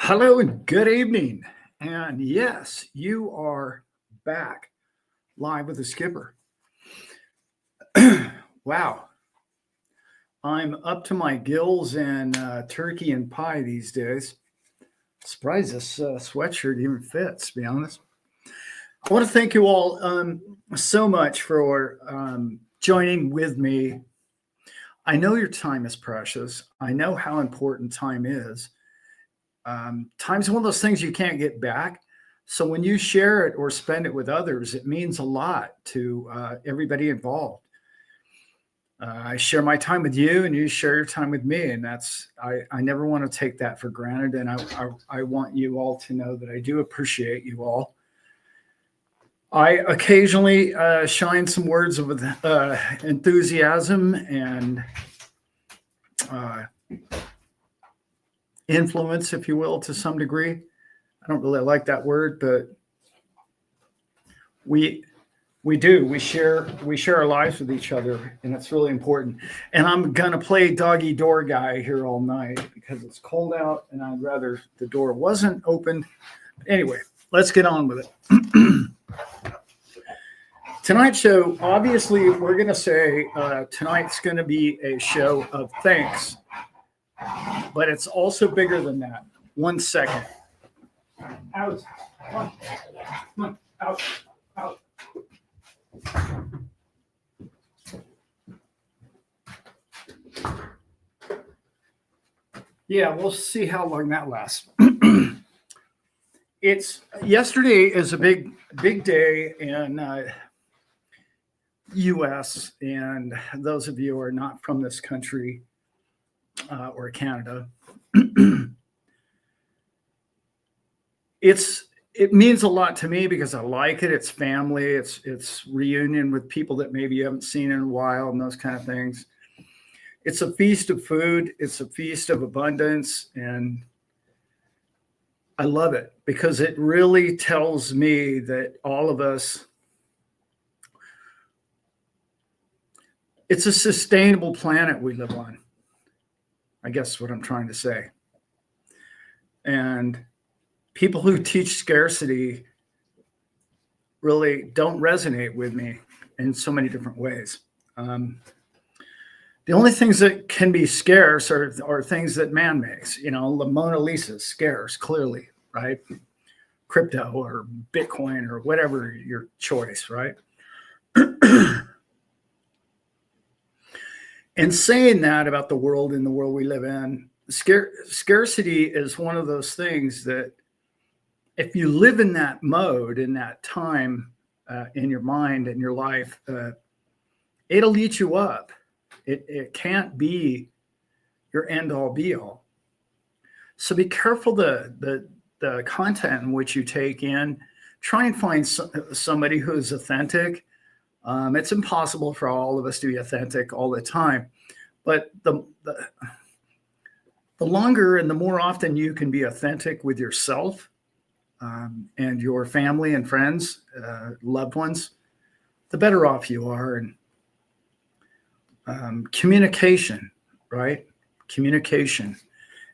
Hello and good evening. And yes, you are back live with the skipper. Wow. I'm up to my gills in turkey and pie these days. Surprised this sweatshirt even fits, to be honest. I want to thank you all so much for joining with me. I know your time is precious. I know how important time is. Time's one of those things you can't get back. So when you share it or spend it with others, it means a lot to everybody involved. I share my time with you and you share your time with me. And I never want to take that for granted. And I want you all to know that I do appreciate you all. I occasionally shine some words of enthusiasm and influence, if you will, to some degree. I don't really like that word, but we share our lives with each other, and it's really important. And I'm gonna play doggy door guy here all night because it's cold out, and I'd rather the door wasn't opened. Anyway, let's get on with it. Tonight's show, obviously, we're gonna say tonight's gonna be a show of thanks. But it's also bigger than that. 1 second. Out. Come on. Out. Yeah, we'll see how long that lasts. Yesterday is a big day in U.S. and those of you who are not from this country. Or Canada. It means a lot to me because I like it. It's family. It's reunion with people that maybe you haven't seen in a while and those kind of things. It's a feast of food. It's a feast of abundance, and I love it because it really tells me that all of us. It's a sustainable planet we live on. I guess what I'm trying to say. And people who teach scarcity really don't resonate with me in so many different ways. The only things that can be scarce are things that man makes. You know, the Mona Lisa is scarce, clearly, right? Crypto or Bitcoin or whatever your choice, right? And saying that about the world and the world we live in, scarcity is one of those things that if you live in that mode, in that time, in your mind and your life, it'll eat you up. It can't be your end all be all. So be careful the content in which you take in. Try and find somebody who's authentic. It's impossible for all of us to be authentic all the time, but the longer and the more often you can be authentic with yourself and your family and friends, loved ones, the better off you are. And communication, right? Communication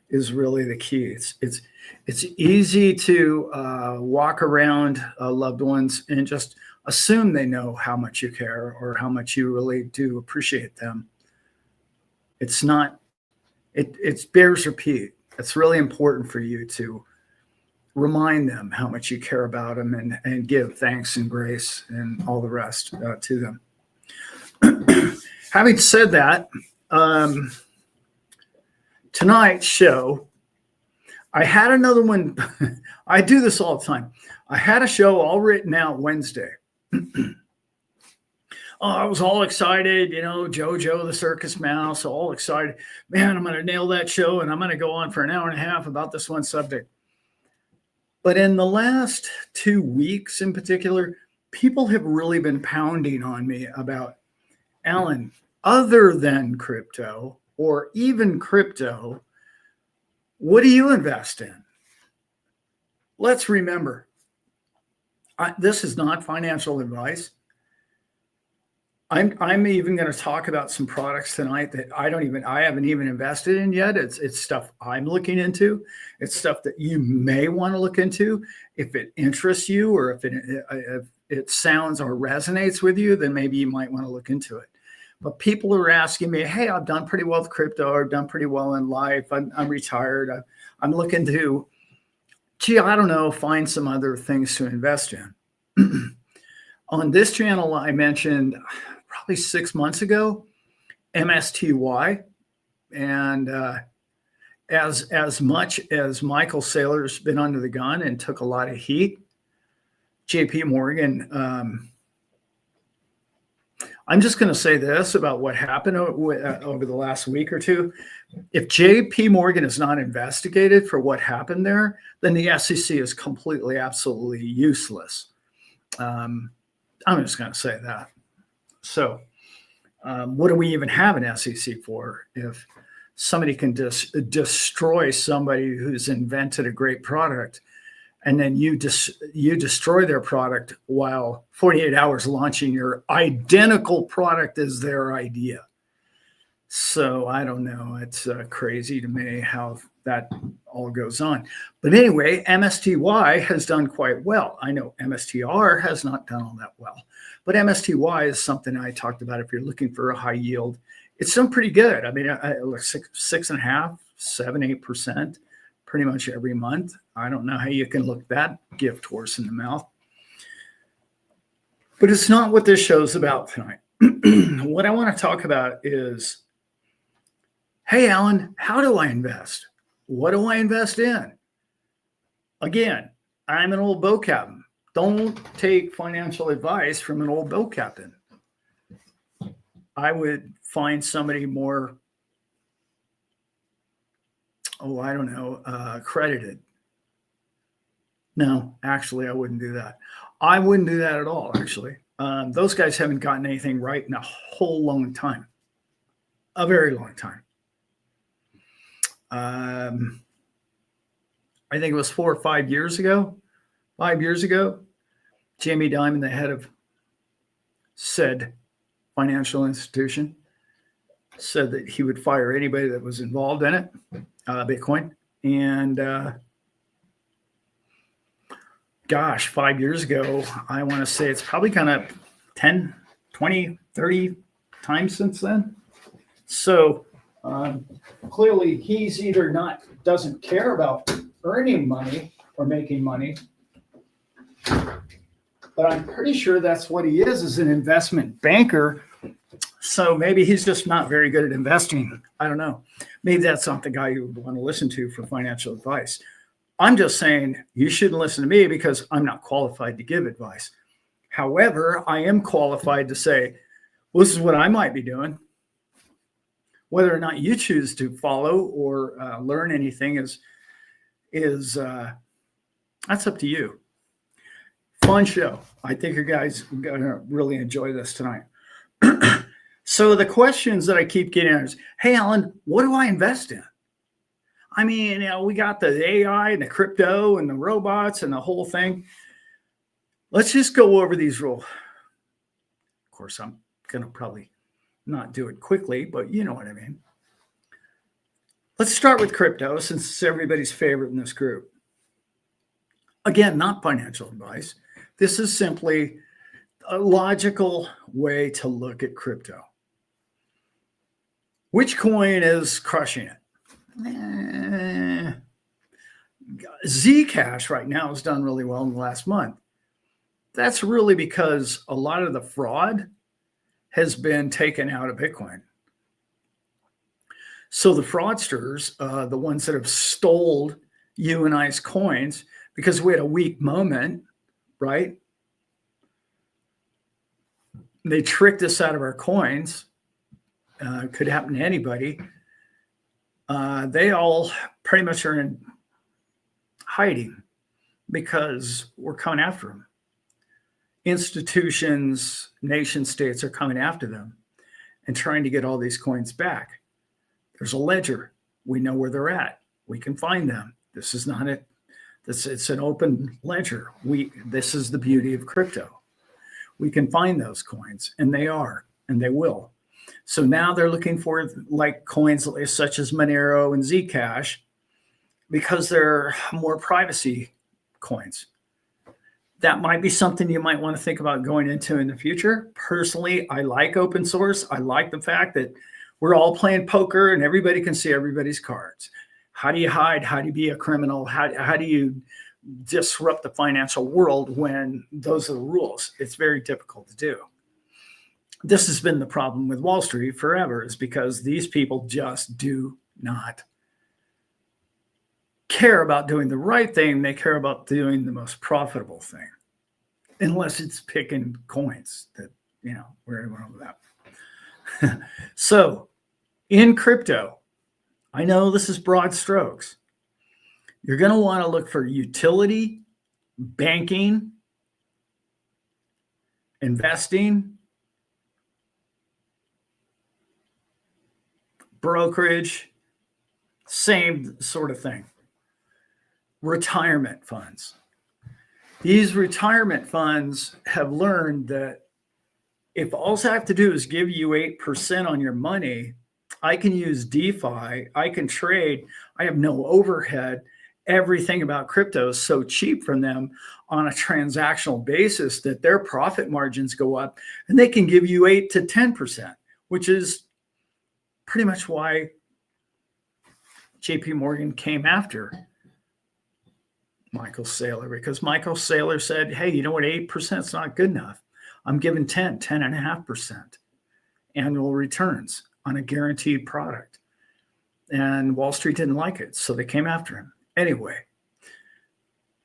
is really the key. It's easy to walk around loved ones and just assume they know how much you care or how much you really do appreciate them. It's not, it bears repeat. It's really important for you to remind them how much you care about them and give thanks and grace and all the rest to them. Having said that, tonight's show, I had another one. I do this all the time. I had a show all written out Wednesday. I was all excited, Jojo the circus mouse, all excited. Man, I'm going to nail that show and I'm going to go on for an hour and a half about this one subject. But in the last 2 weeks in particular, people have really been pounding on me about, Alan, other than crypto or even crypto, what do you invest in? Let's remember, this is not financial advice. I'm even going to talk about some products tonight that I haven't even invested in yet. It's stuff I'm looking into. It's stuff that you may want to look into. If it interests you, or if it sounds or resonates with you, then maybe you might want to look into it. But people are asking me, hey, I've done pretty well with crypto. I've done pretty well in life. I'm retired. I'm looking to, I don't know, find some other things to invest in. On this channel, I mentioned probably 6 months ago, MSTY. And as much as Michael Saylor's been under the gun and took a lot of heat, JP Morgan, I'm just going to say this about what happened over the last week or two. If JP Morgan is not investigated for what happened there, then the SEC is completely, absolutely useless. I'm just going to say that. So what do we even have an SEC for if somebody can destroy somebody who's invented a great product, and then you destroy their product while 48 hours launching your identical product as their idea? So I don't know. It's crazy to me how that all goes on. But anyway, MSTY has done quite well. I know MSTR has not done all that well, but MSTY is something I talked about. If you're looking for a high yield, it's done pretty good. I mean, like 6.5%, 7%, 8%, pretty much every month. I don't know how you can look that gift horse in the mouth. But it's not what this show's about tonight. What I want to talk about is, hey, Alan, how do I invest? What do I invest in? Again, I'm an old boat captain. Don't take financial advice from an old boat captain. I would find somebody more, I don't know, accredited. No, actually, I wouldn't do that. I wouldn't do that at all, actually. Those guys haven't gotten anything right in a whole long time. A very long time. I think it was 4 or 5 years ago. 5 years ago, Jamie Dimon, the head of said financial institution, said that he would fire anybody that was involved in it, Bitcoin. And gosh, 5 years ago, I want to say it's probably kind of 10, 20, 30 times since then. So clearly he's either doesn't care about earning money or making money, but I'm pretty sure that's what he is an investment banker. So maybe he's just not very good at investing. I don't know. Maybe that's not the guy you would want to listen to for financial advice. I'm just saying you shouldn't listen to me because I'm not qualified to give advice. However, I am qualified to say, well, this is what I might be doing. Whether or not you choose to follow or learn anything is that's up to you. Fun show. I think you guys are going to really enjoy this tonight. So the questions that I keep getting is, hey, Alan, what do I invest in? I mean, we got the AI and the crypto and the robots and the whole thing. Let's just go over these rules. Of course, I'm going to probably not do it quickly, but you know what I mean. Let's start with crypto since it's everybody's favorite in this group. Again, not financial advice. This is simply a logical way to look at crypto. Which coin is crushing it? Zcash right now has done really well in the last month. That's really because a lot of the fraud has been taken out of Bitcoin. So the fraudsters, the ones that have stole you and I's coins, because we had a weak moment, right? They tricked us out of our coins. Could happen to anybody. They all pretty much are in hiding because we're coming after them. Institutions, nation states are coming after them and trying to get all these coins back. There's a ledger. We know where they're at. We can find them. This is not it. It's an open ledger. This is the beauty of crypto. We can find those coins, and they are. and they will. So now they're looking for like coins such as Monero and Zcash because they're more privacy coins. That might be something you might want to think about going into in the future. Personally, I like open source. I like the fact that we're all playing poker and everybody can see everybody's cards. How do you hide? How do you be a criminal? How do you disrupt the financial world when those are the rules? It's very difficult to do. This has been the problem with Wall Street forever, is because these people just do not care about doing the right thing. They care about doing the most profitable thing, unless it's picking coins that, where went over that. So in crypto, I know this is broad strokes. You're going to want to look for utility, banking, investing, brokerage, same sort of thing. Retirement funds. These retirement funds have learned that if all I have to do is give you 8% on your money, I can use DeFi, I can trade, I have no overhead. Everything about crypto is so cheap from them on a transactional basis that their profit margins go up and they can give you 8 to 10%, which is pretty much why JP Morgan came after Michael Saylor, because Michael Saylor said, hey, you know what, 8% is not good enough. I'm giving 10.5% annual returns on a guaranteed product. And Wall Street didn't like it, so they came after him. Anyway,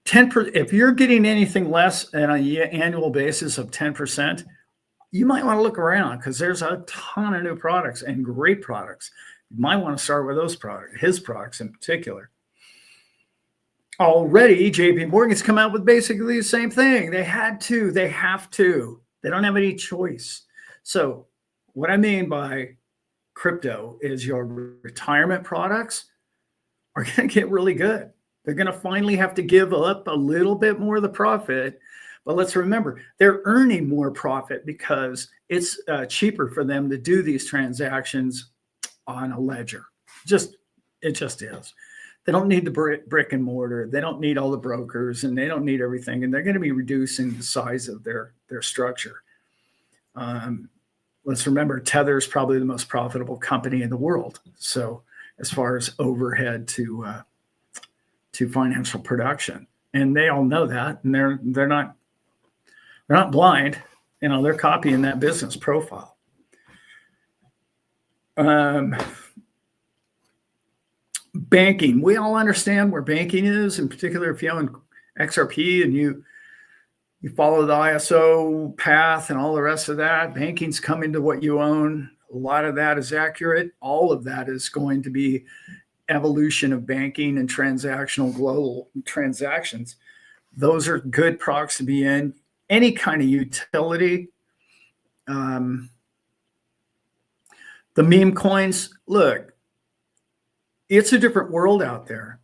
10%, if you're getting anything less on an annual basis of 10%, you might want to look around, because there's a ton of new products and great products. You might want to start with those products, his products in particular. Already, JP Morgan's come out with basically the same thing. They have to. They don't have any choice. So what I mean by crypto is your retirement products are going to get really good. They're going to finally have to give up a little bit more of the profit. But let's remember, they're earning more profit because it's cheaper for them to do these transactions on a ledger. It just is. They don't need the brick and mortar. They don't need all the brokers, and they don't need everything. And they're going to be reducing the size of their structure. Let's remember, Tether is probably the most profitable company in the world. So as far as overhead to financial production, and they all know that, and they're not blind. They're copying that business profile. Banking. We all understand where banking is, in particular if you own XRP and you follow the ISO path and all the rest of that. Banking's coming to what you own. A lot of that is accurate. All of that is going to be evolution of banking and transactional global transactions. Those are good products to be in. Any kind of utility. The meme coins, look, it's a different world out there.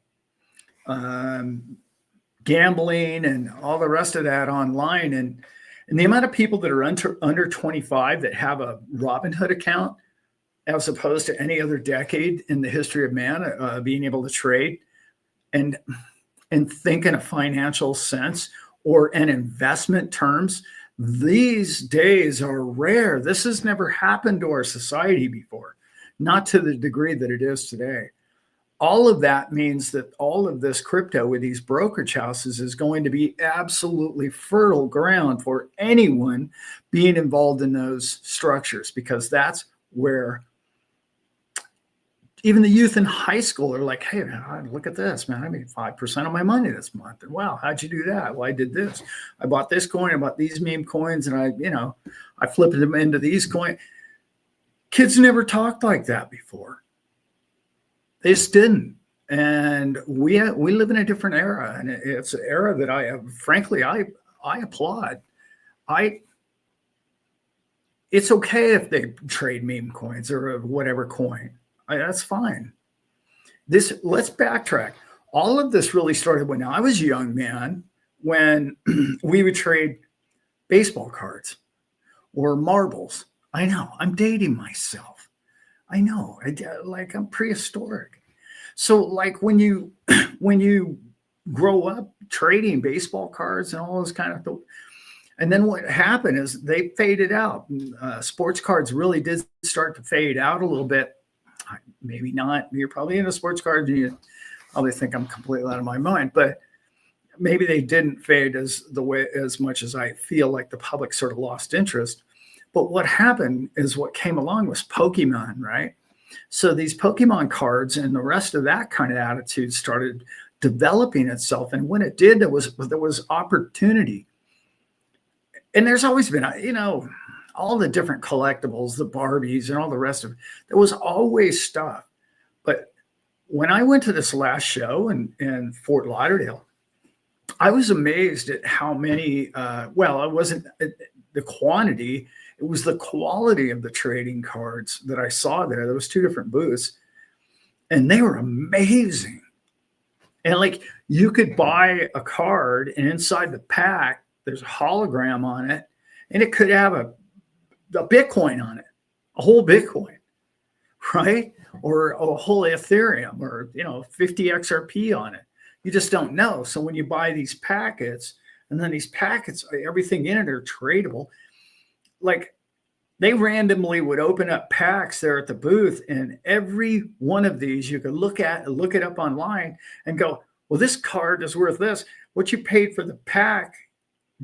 Gambling and all the rest of that online, and the amount of people that are under 25 that have a Robinhood account, as opposed to any other decade in the history of man, being able to trade and think in a financial sense or in investment terms, these days are rare. This has never happened to our society before, not to the degree that it is today. All of that means that all of this crypto with these brokerage houses is going to be absolutely fertile ground for anyone being involved in those structures, because that's where even the youth in high school are like, hey, man, look at this, man. I made 5% of my money this month. And wow, how'd you do that? Well, I did this. I bought this coin, I bought these meme coins, and I flipped them into these coins. Kids never talked like that before. They just didn't. And we live in a different era, and it's an era that I applaud. It's okay if they trade meme coins or whatever coin. That's fine. Let's backtrack. All of this really started when I was a young man, when we would trade baseball cards or marbles. I know. I'm dating myself. I know. I'm prehistoric. So like when you when you grow up trading baseball cards and all those kind of things, and then what happened is they faded out. Sports cards really did start to fade out a little bit. Maybe not. You're probably into sports cards. You probably think I'm completely out of my mind, but maybe they didn't fade as much as I feel like the public sort of lost interest. But what happened is what came along was Pokemon, right? So these Pokemon cards and the rest of that kind of attitude started developing itself. And when it did, there was opportunity. And there's always been, all the different collectibles, the Barbies and all the rest of it. There was always stuff. But when I went to this last show in Fort Lauderdale, I was amazed at how many, it wasn't the quantity, it was the quality of the trading cards that I saw there. There was 2 different booths, and they were amazing. And like you could buy a card, and inside the pack, there's a hologram on it, and it could have a Bitcoin on it, a whole Bitcoin, right? Or a whole Ethereum, or 50 XRP on it. You just don't know. So when you buy these packets, and then these packets, everything in it are tradable. Like they randomly would open up packs there at the booth, and every one of these you could look it up online and go, well, this card is worth this. What you paid for the pack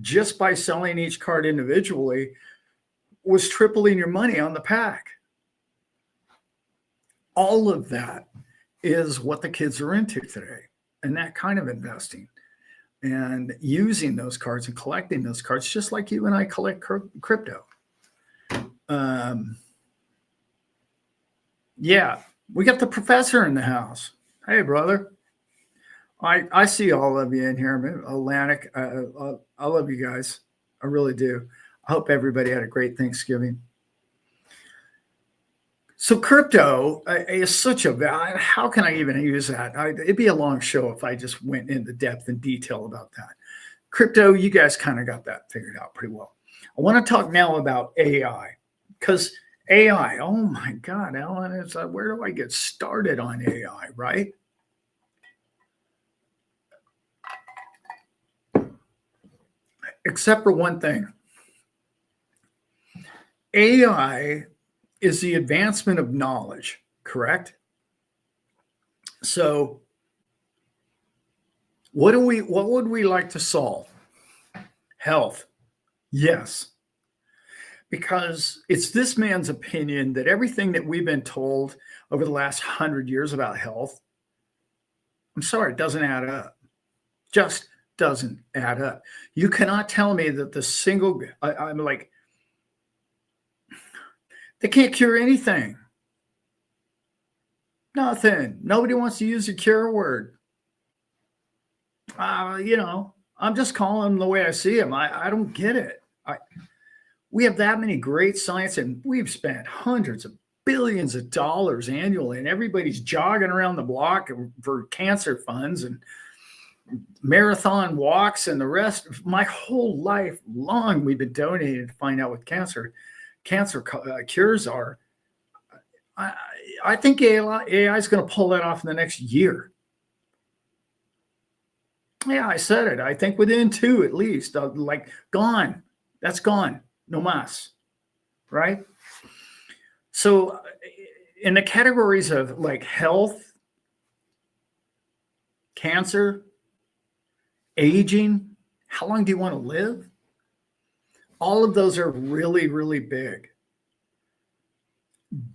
just by selling each card individually was tripling your money on the pack. All of that is what the kids are into today, and that kind of investing and using those cards and collecting those cards, just like you and I collect crypto. We got the professor in the house. Hey, brother. I see all of you in here. Atlantic. I love you guys. I really do. I hope everybody had a great Thanksgiving. So crypto is such a, how can I even use that? It'd be a long show if I just went into depth and detail about that. Crypto, you guys kind of got that figured out pretty well. I want to talk now about AI, because AI, oh my God, Alan, it's where do I get started on AI, right? Except for one thing. AI is the advancement of knowledge, correct? So what would we like to solve? Health. Yes. Because it's this man's opinion that everything that we've been told over the last 100 years about health, I'm sorry, it doesn't add up. Just doesn't add up. You cannot tell me that I'm like, they can't cure anything. Nothing. Nobody wants to use the cure word. I'm just calling them the way I see them. I don't get it. We have that many great science, and we've spent hundreds of billions of dollars annually, and everybody's jogging around the block for cancer funds and marathon walks and the rest. My whole life long, we've been donating to find out what cancer cures are. I think AI is going to pull that off in the next year. Yeah, I said it. I think within 2 at least, gone. That's gone. No mas. Right? So in the categories of like health, cancer, aging, how long do you want to live? All of those are really, really big.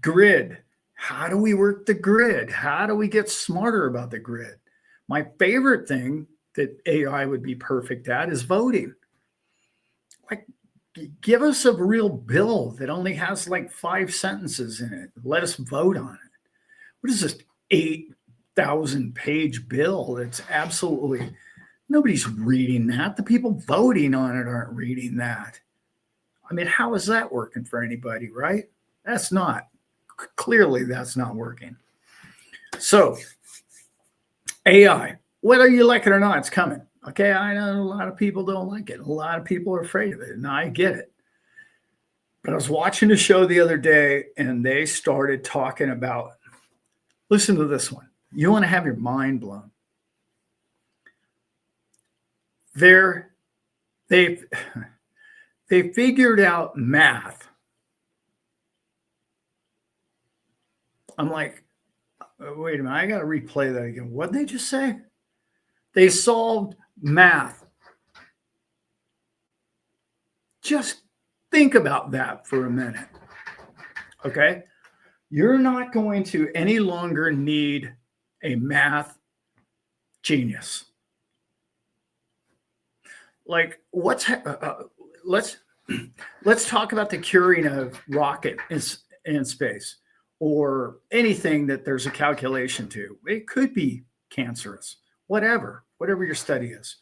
Grid. How do we work the grid? How do we get smarter about the grid? My favorite thing that AI would be perfect at is voting. Like, give us a real bill that only has like 5 sentences in it. Let us vote on it. What is this 8,000-page bill? It's absolutely, nobody's reading that. The people voting on it aren't reading that. I mean, how is that working for anybody, right? That's not. Clearly, that's not working. So, AI, whether you like it or not, it's coming. Okay, I know a lot of people don't like it. A lot of people are afraid of it, and I get it. But I was watching a show the other day and they started talking about, listen to this one. You want to have your mind blown. They're, they they figured out math. I'm like, wait a minute, I got to replay that again. What did they just say? They solved math. Just think about that for a minute. Okay? You're not going to any longer need a math genius. Like, let's talk about the curing of rocket in space, or anything that there's a calculation to. It could be cancerous, whatever your study is.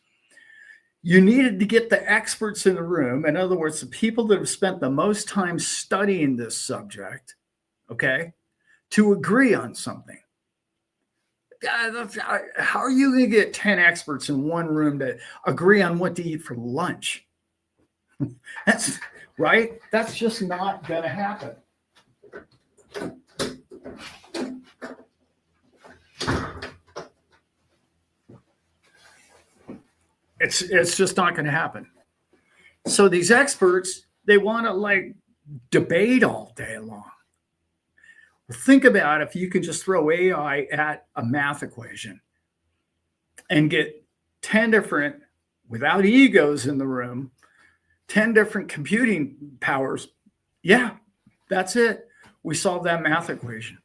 You needed to get the experts in the room. In other words, the people that have spent the most time studying this subject, okay, to agree on something. How are you going to get 10 experts in one room to agree on what to eat for lunch? That's right. That's just not going to happen. It's just not going to happen. So these experts, they want to like debate all day long. Well, think about if you can just throw AI at a math equation and get 10 different, without egos in the room, 10 different computing powers. Yeah, that's it. We solved that math equation.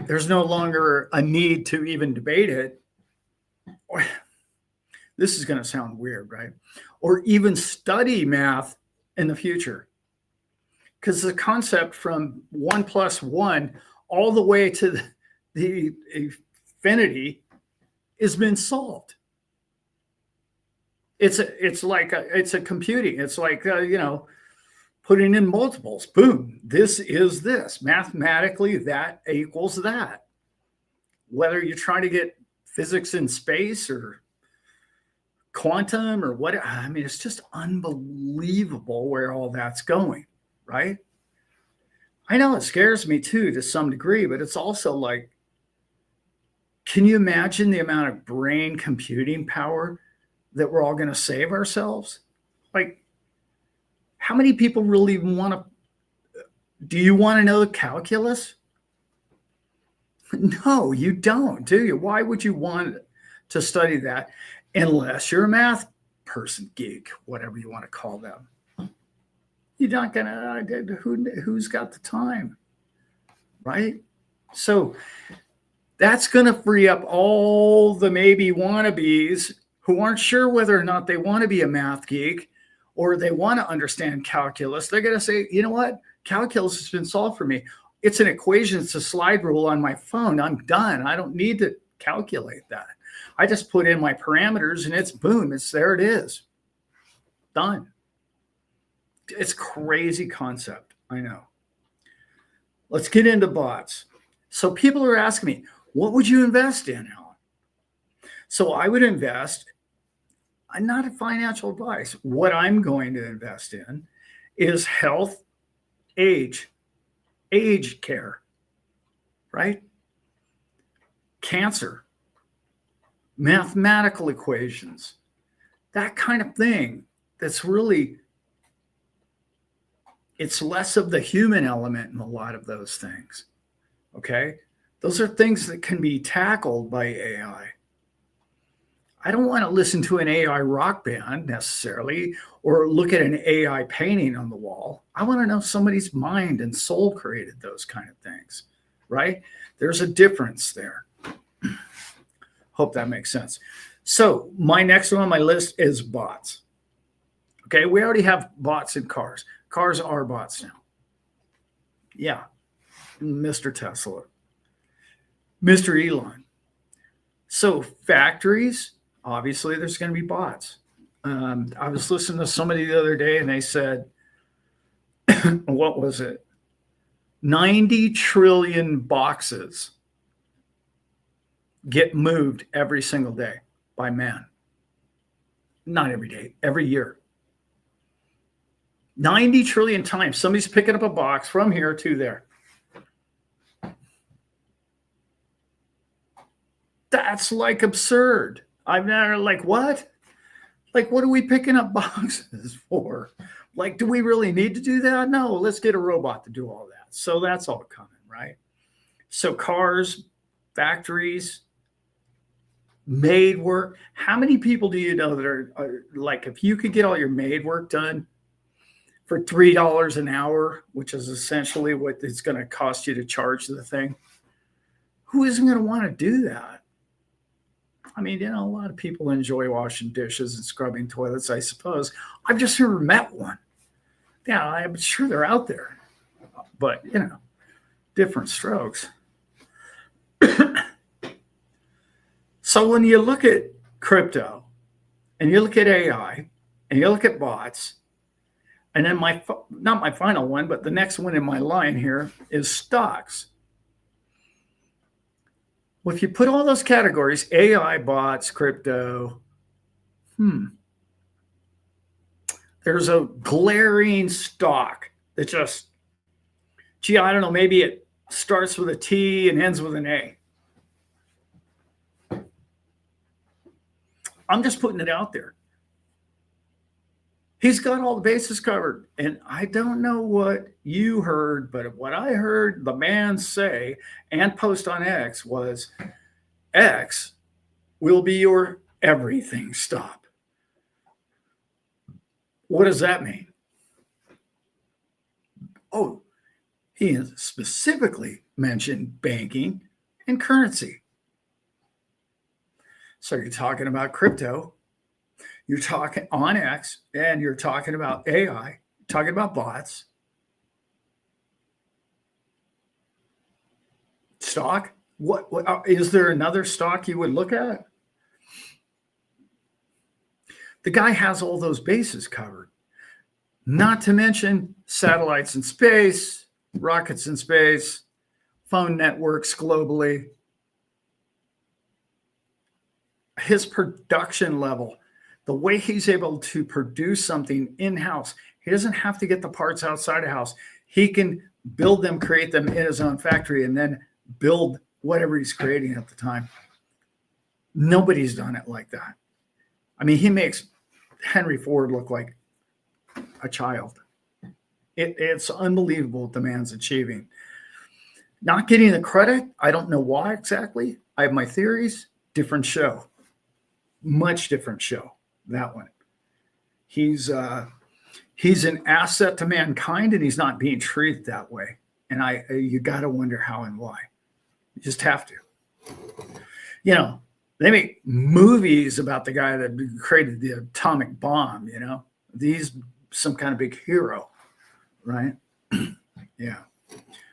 There's no longer a need to even debate it. This is going to sound weird, right? Or even study math in the future. Because the concept from 1 + 1 all the way to the infinity has been solved. It's a computing. It's like, putting in multiples. Boom, this is this. Mathematically, that equals that. Whether you're trying to get physics in space or quantum or what, I mean, it's just unbelievable where all that's going, right? I know it scares me too, to some degree, but it's also like, can you imagine the amount of brain computing power that we're all going to save ourselves? Like, how many people really want to, do you want to know the calculus? No, you don't, do you? Why would you want to study that unless you're a math person, geek, whatever you want to call them? You're not going to, who's got the time, right? So that's going to free up all the maybe wannabes who aren't sure whether or not they want to be a math geek or they want to understand calculus. They're going to say, you know what? Calculus has been solved for me. It's an equation. It's a slide rule on my phone. I'm done. I don't need to calculate that. I just put in my parameters and it's boom. There it is. Done. It's crazy concept. I know. Let's get into bots. So people are asking me, what would you invest in, Alan? So I would invest, not a financial advice. What I'm going to invest in is health, age care, right? Cancer, mathematical equations, that kind of thing. That's really, it's less of the human element in a lot of those things. Okay. Those are things that can be tackled by AI. I don't want to listen to an AI rock band necessarily, or look at an AI painting on the wall. I want to know somebody's mind and soul created those kind of things, right? There's a difference there. Hope that makes sense. So my next one on my list is bots. Okay, we already have bots in cars. Cars are bots now. Yeah, Mr. Tesla, Mr. Elon. So factories, obviously there's going to be bots. I was listening to somebody the other day and they said, what was it? 90 trillion boxes get moved every single day by man. Not every day, every year. 90 trillion times. Somebody's picking up a box from here to there. That's like absurd. I'm not like, what? Like, what are we picking up boxes for? Like, do we really need to do that? No, let's get a robot to do all that. So that's all coming, right? So cars, factories, maid work. How many people do you know that are like, if you could get all your maid work done for $3 an hour, which is essentially what it's going to cost you to charge the thing, who isn't going to want to do that? I mean, a lot of people enjoy washing dishes and scrubbing toilets, I suppose. I've just never met one. Yeah, I'm sure they're out there, but different strokes. So when you look at crypto and you look at AI and you look at bots, and then not my final one, but the next one in my line here is stocks. Well, if you put all those categories, AI, bots, crypto, there's a glaring stock that just, I don't know, maybe it starts with a T and ends with an A. I'm just putting it out there. He's got all the bases covered. And I don't know what you heard, but what I heard the man say and post on X was, X will be your everything stop. What does that mean? Oh, he has specifically mentioned banking and currency. So you're talking about crypto, you're talking on X, and you're talking about AI, talking about bots. Stock? What is there another stock you would look at? The guy has all those bases covered. Not to mention satellites in space, rockets in space, phone networks globally. His production level, the way he's able to produce something in-house, he doesn't have to get the parts outside a house. He can build them, create them in his own factory, and then build whatever he's creating at the time. Nobody's done it like that. I mean, he makes Henry Ford look like a child. It's unbelievable what the man's achieving. Not getting the credit, I don't know why exactly. I have my theories. Different show. Much different show, that one. He's an asset to mankind, and he's not being treated that way. And you got to wonder how and why. You just have to. They make movies about the guy that created the atomic bomb. He's some kind of big hero, right? Yeah,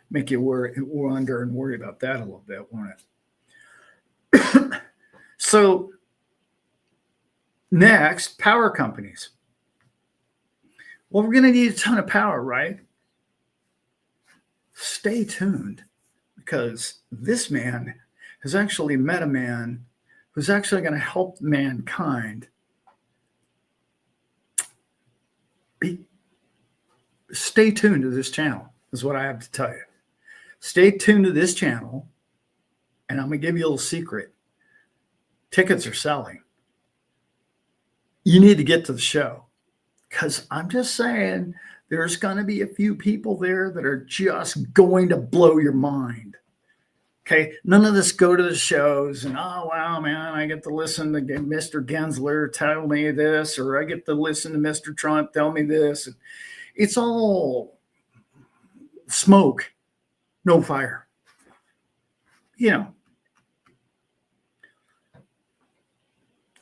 make you wonder and worry about that a little bit, won't it? So. Next, power companies. Well, we're going to need a ton of power, right? Stay tuned, because this man has actually met a man who's actually going to help mankind. Stay tuned to this channel, is what I have to tell you. Stay tuned to this channel, and I'm going to give you a little secret. Tickets are selling. You need to get to the show, because I'm just saying there's going to be a few people there that are just going to blow your mind. Okay. None of this go to the shows and, oh, wow, man, I get to listen to Mr. Gensler tell me this, or I get to listen to Mr. Trump tell me this. It's all smoke, no fire.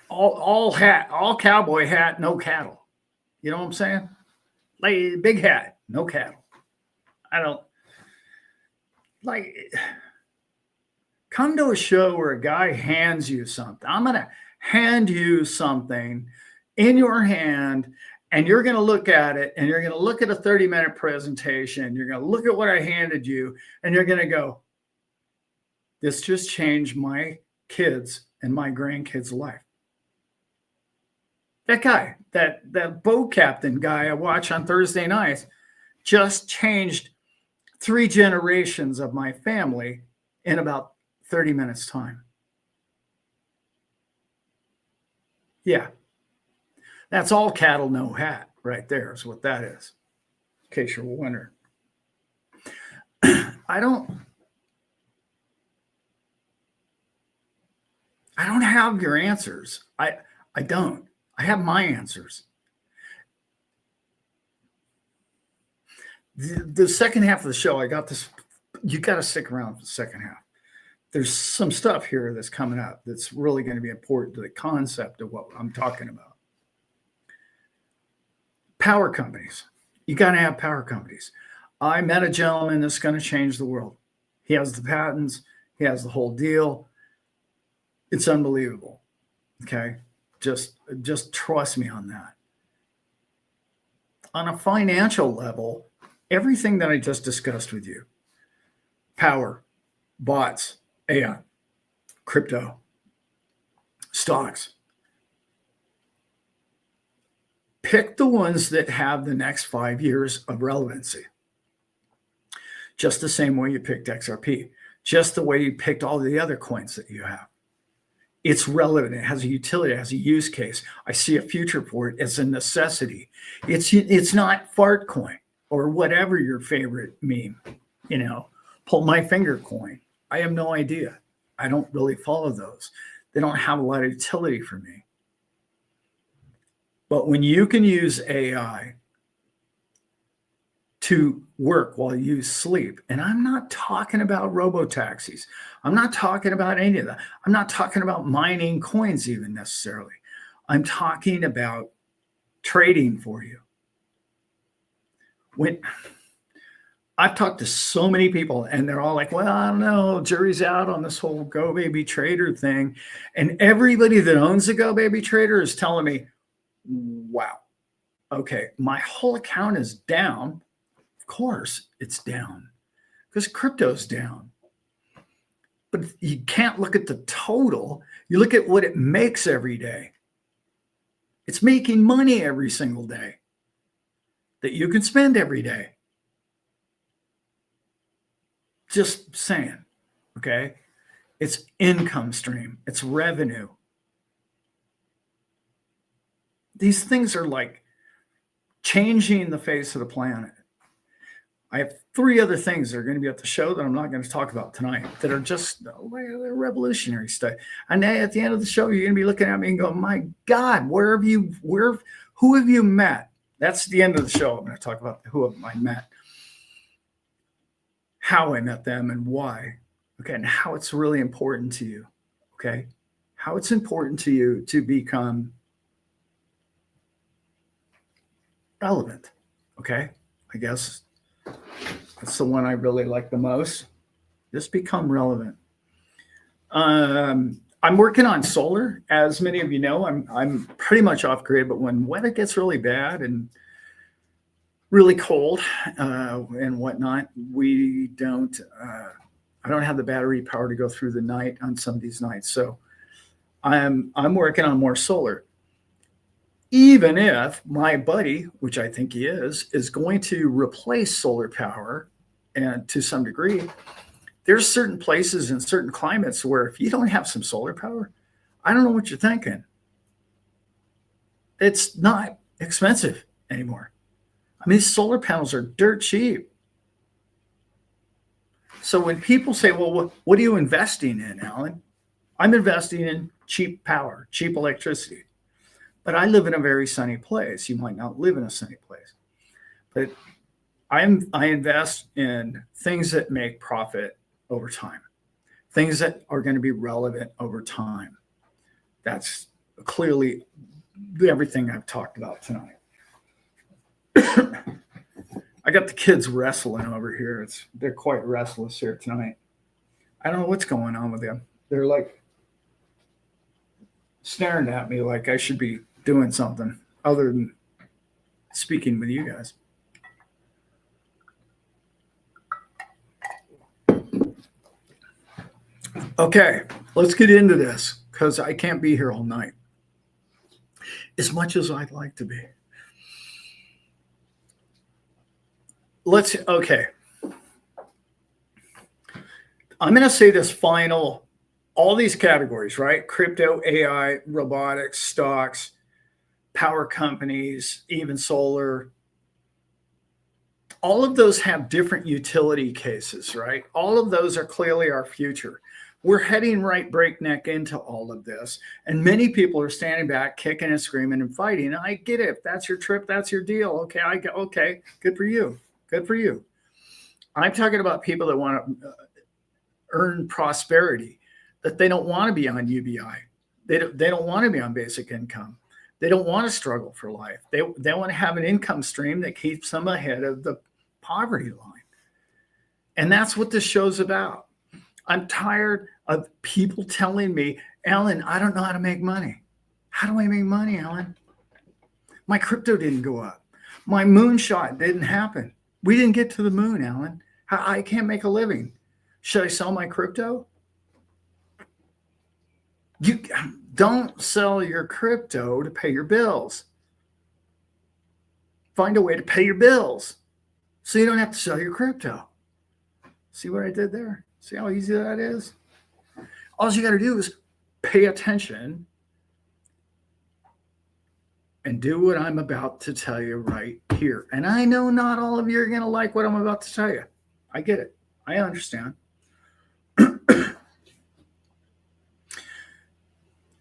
All cowboy hat, no cattle. You know what I'm saying? Like big hat, no cattle. I don't like. Come to a show where a guy hands you something. I'm going to hand you something in your hand, and you're going to look at it, and you're going to look at a 30-minute presentation. You're going to look at what I handed you, and you're going to go, this just changed my kids and my grandkids' life. That guy, that boat captain guy I watch on Thursday nights, just changed 3 generations of my family in about 30 minutes time. Yeah, that's all cattle, no hat right there is what that is, in case you're wondering. I don't have your answers. I don't. I have my answers. The second half of the show, I got this. You got to stick around for the second half. There's some stuff here that's coming up that's really going to be important to the concept of what I'm talking about. Power companies. You got to have power companies. I met a gentleman that's going to change the world. He has the patents. He has the whole deal. It's unbelievable. Okay. Just trust me on that. On a financial level, everything that I just discussed with you, power, bots, AI, crypto, stocks, pick the ones that have the next 5 years of relevancy. Just the same way you picked XRP, just the way you picked all the other coins that you have. It's relevant. It has a utility. It has a use case. I see a future for it as a necessity. It's not fart coin or whatever your favorite meme, pull my finger coin. I have no idea. I don't really follow those. They don't have a lot of utility for me. But when you can use AI to work while you sleep, and I'm not talking about robo-taxis. I'm not talking about any of that. I'm not talking about mining coins even necessarily. I'm talking about trading for you. When I've talked to so many people and they're all like, well, I don't know, jury's out on this whole Go Baby Trader thing. And everybody that owns a Go Baby Trader is telling me, wow, okay, my whole account is down. Of course it's down because crypto's down. But you can't look at the total. You look at what it makes every day. It's making money every single day that you can spend every day. Just saying, okay? It's income stream. It's revenue. These things are like changing the face of the planet. I have 3 other things that are going to be at the show that I'm not going to talk about tonight that are just they're revolutionary stuff. And at the end of the show, you're going to be looking at me and going, my God, who have you met? That's the end of the show. I'm going to talk about who I met, how I met them and why. Okay. And how it's really important to you. Okay. How it's important to you to become relevant. Okay. I guess that's the one I really like the most. Just become relevant. I'm working on solar. As many of you know, I'm pretty much off grid, but when weather gets really bad and really cold and whatnot, I don't have the battery power to go through the night on some of these nights. So I'm working on more solar. Even if my buddy, which I think he is going to replace solar power, and to some degree, there's certain places in certain climates where if you don't have some solar power, I don't know what you're thinking. It's not expensive anymore. I mean, solar panels are dirt cheap. So when people say, well, what are you investing in, Alan? I'm investing in cheap power, cheap electricity. But I live in a very sunny place. You might not live in a sunny place. But I invest in things that make profit over time, things that are going to be relevant over time. That's clearly everything I've talked about tonight. I got the kids wrestling over here. They're quite restless here tonight. I don't know what's going on with them. They're like staring at me like I should be doing something other than speaking with you guys. Okay, let's get into this because I can't be here all night. as much as I'd like to be. Okay. I'm going to say this final, all these categories, right? Crypto, AI, robotics, stocks, power companies, even solar. All of those have different utility cases, right? All of those are clearly our future. We're heading right breakneck into all of this. And many people are standing back, kicking and screaming and fighting. And I get it. If that's your trip, that's your deal. Okay, okay, good for you. Good for you. I'm talking about people that want to earn prosperity, that they don't want to be on UBI. They don't want to be on basic income. They don't want to struggle for life. They want to have an income stream that keeps them ahead of the poverty line. And that's what this show's about. I'm tired of people telling me, Alan, I don't know how to make money. How do I make money, Alan? My crypto didn't go up. My moonshot didn't happen. We didn't get to the moon, Alan. I can't make a living. Should I sell my crypto? You don't sell your crypto to pay your bills. Find a way to pay your bills so you don't have to sell your crypto. See what I did there? See how easy that is? All you got to do is pay attention and do what I'm about to tell you right here. And I know not all of you are going to like what I'm about to tell you. I get it. I understand.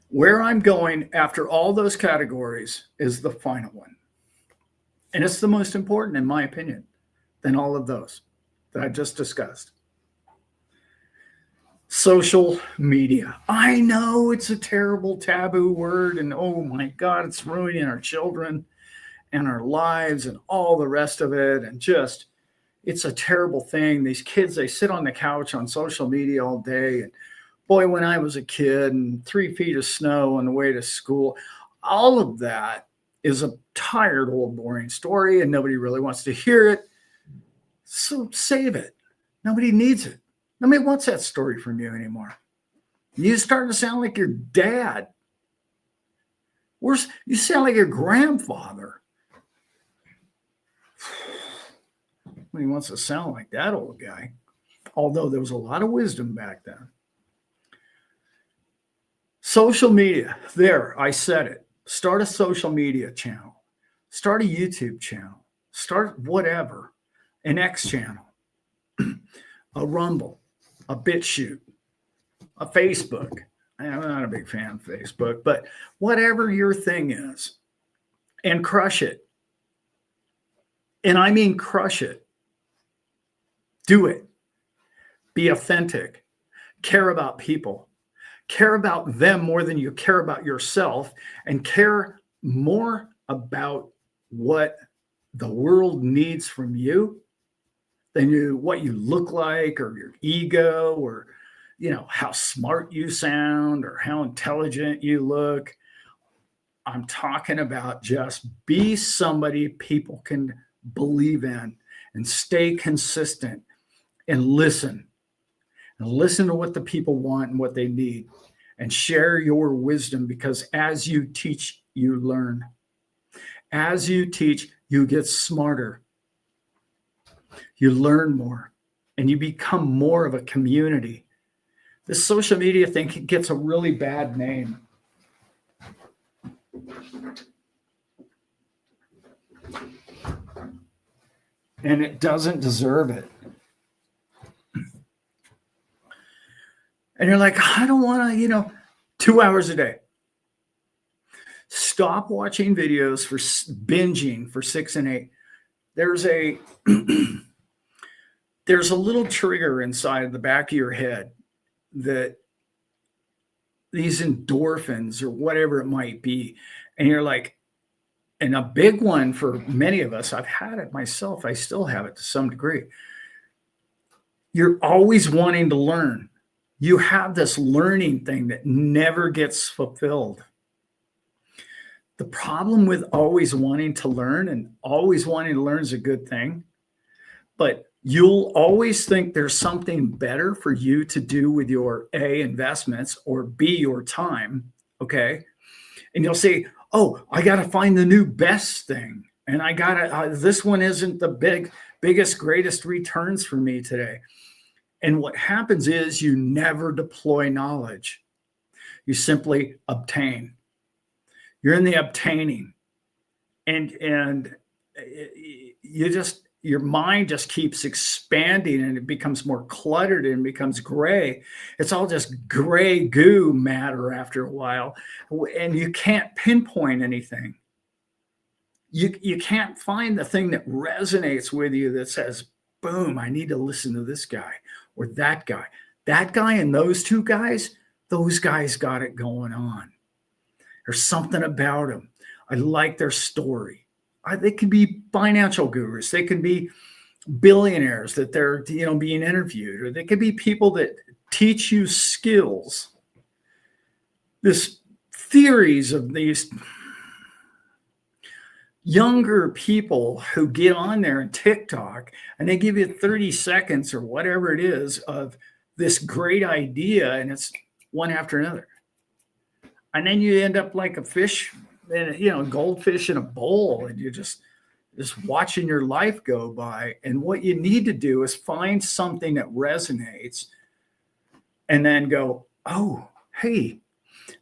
Where I'm going after all those categories is the final one. And it's the most important, in my opinion, than all of those that I just discussed. Social media. I know it's a terrible taboo word, and oh my God, it's ruining our children and our lives and all the rest of it. And just, it's a terrible thing. These kids, they sit on the couch on social media all day. And boy, when I was a kid and 3 feet of snow on the way to school, all of that is a tired, old, boring story, and nobody really wants to hear it. So save it. Nobody needs it. Nobody wants that story from you anymore. You start to sound like your dad. Worse, you sound like your grandfather. Nobody wants to sound like that old guy, although there was a lot of wisdom back then. Social media, there, I said it. Start a social media channel. Start a YouTube channel. Start whatever, an X channel, a Rumble, a BitChute, a Facebook. I'm not a big fan of Facebook, but whatever your thing is, and crush it. And I mean crush it. Do it. Be authentic. Care about people. Care about them more than you care about yourself, and care more about what the world needs from you than what you look like, or your ego, or how smart you sound, or how intelligent you look. I'm talking about just be somebody people can believe in, and stay consistent, and listen to what the people want and what they need, and share your wisdom, because as you teach, you learn. As you teach, you get smarter. You learn more, and you become more of a community. This social media thing gets a really bad name. And it doesn't deserve it. And you're like, I don't want to, 2 hours a day. Stop watching videos for binging for 6 and 8. There's a little trigger inside the back of your head that these endorphins or whatever it might be. And you're like, and a big one for many of us, I've had it myself. I still have it to some degree. You're always wanting to learn. You have this learning thing that never gets fulfilled. The problem with always wanting to learn, and always wanting to learn is a good thing, but you'll always think there's something better for you to do with your A, investments, or B, your time, okay? And you'll say, oh, I got to find the new best thing. And I got to, this one isn't the biggest, greatest returns for me today. And what happens is you never deploy knowledge. You simply obtain. You're in the obtaining. And you just, your mind just keeps expanding and it becomes more cluttered and becomes gray. It's all just gray goo matter after a while. And you can't pinpoint anything. You can't find the thing that resonates with you that says, boom, I need to listen to this guy or that guy. That guy and those two guys, those guys got it going on. There's something about them. I like their story. They can be financial gurus. They can be billionaires that they're being interviewed, or they could be people that teach you skills. This theories of these younger people who get on there in TikTok and they give you 30 seconds or whatever it is of this great idea, and it's one after another. And then you end up like a fish, goldfish in a bowl, and you're just watching your life go by. And what you need to do is find something that resonates and then go, oh, hey,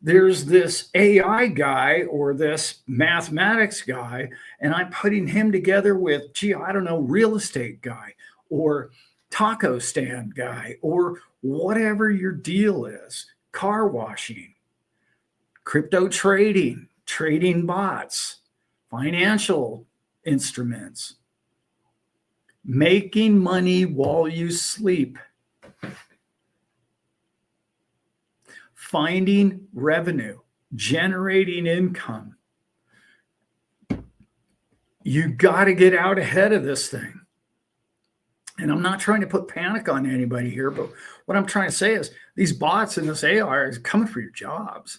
there's this AI guy or this mathematics guy, and I'm putting him together with, real estate guy or taco stand guy or whatever your deal is, car washing, crypto trading, trading bots, financial instruments, making money while you sleep, finding revenue, generating income. You got to get out ahead of this thing. And I'm not trying to put panic on anybody here, but what I'm trying to say is these bots and this AI is coming for your jobs.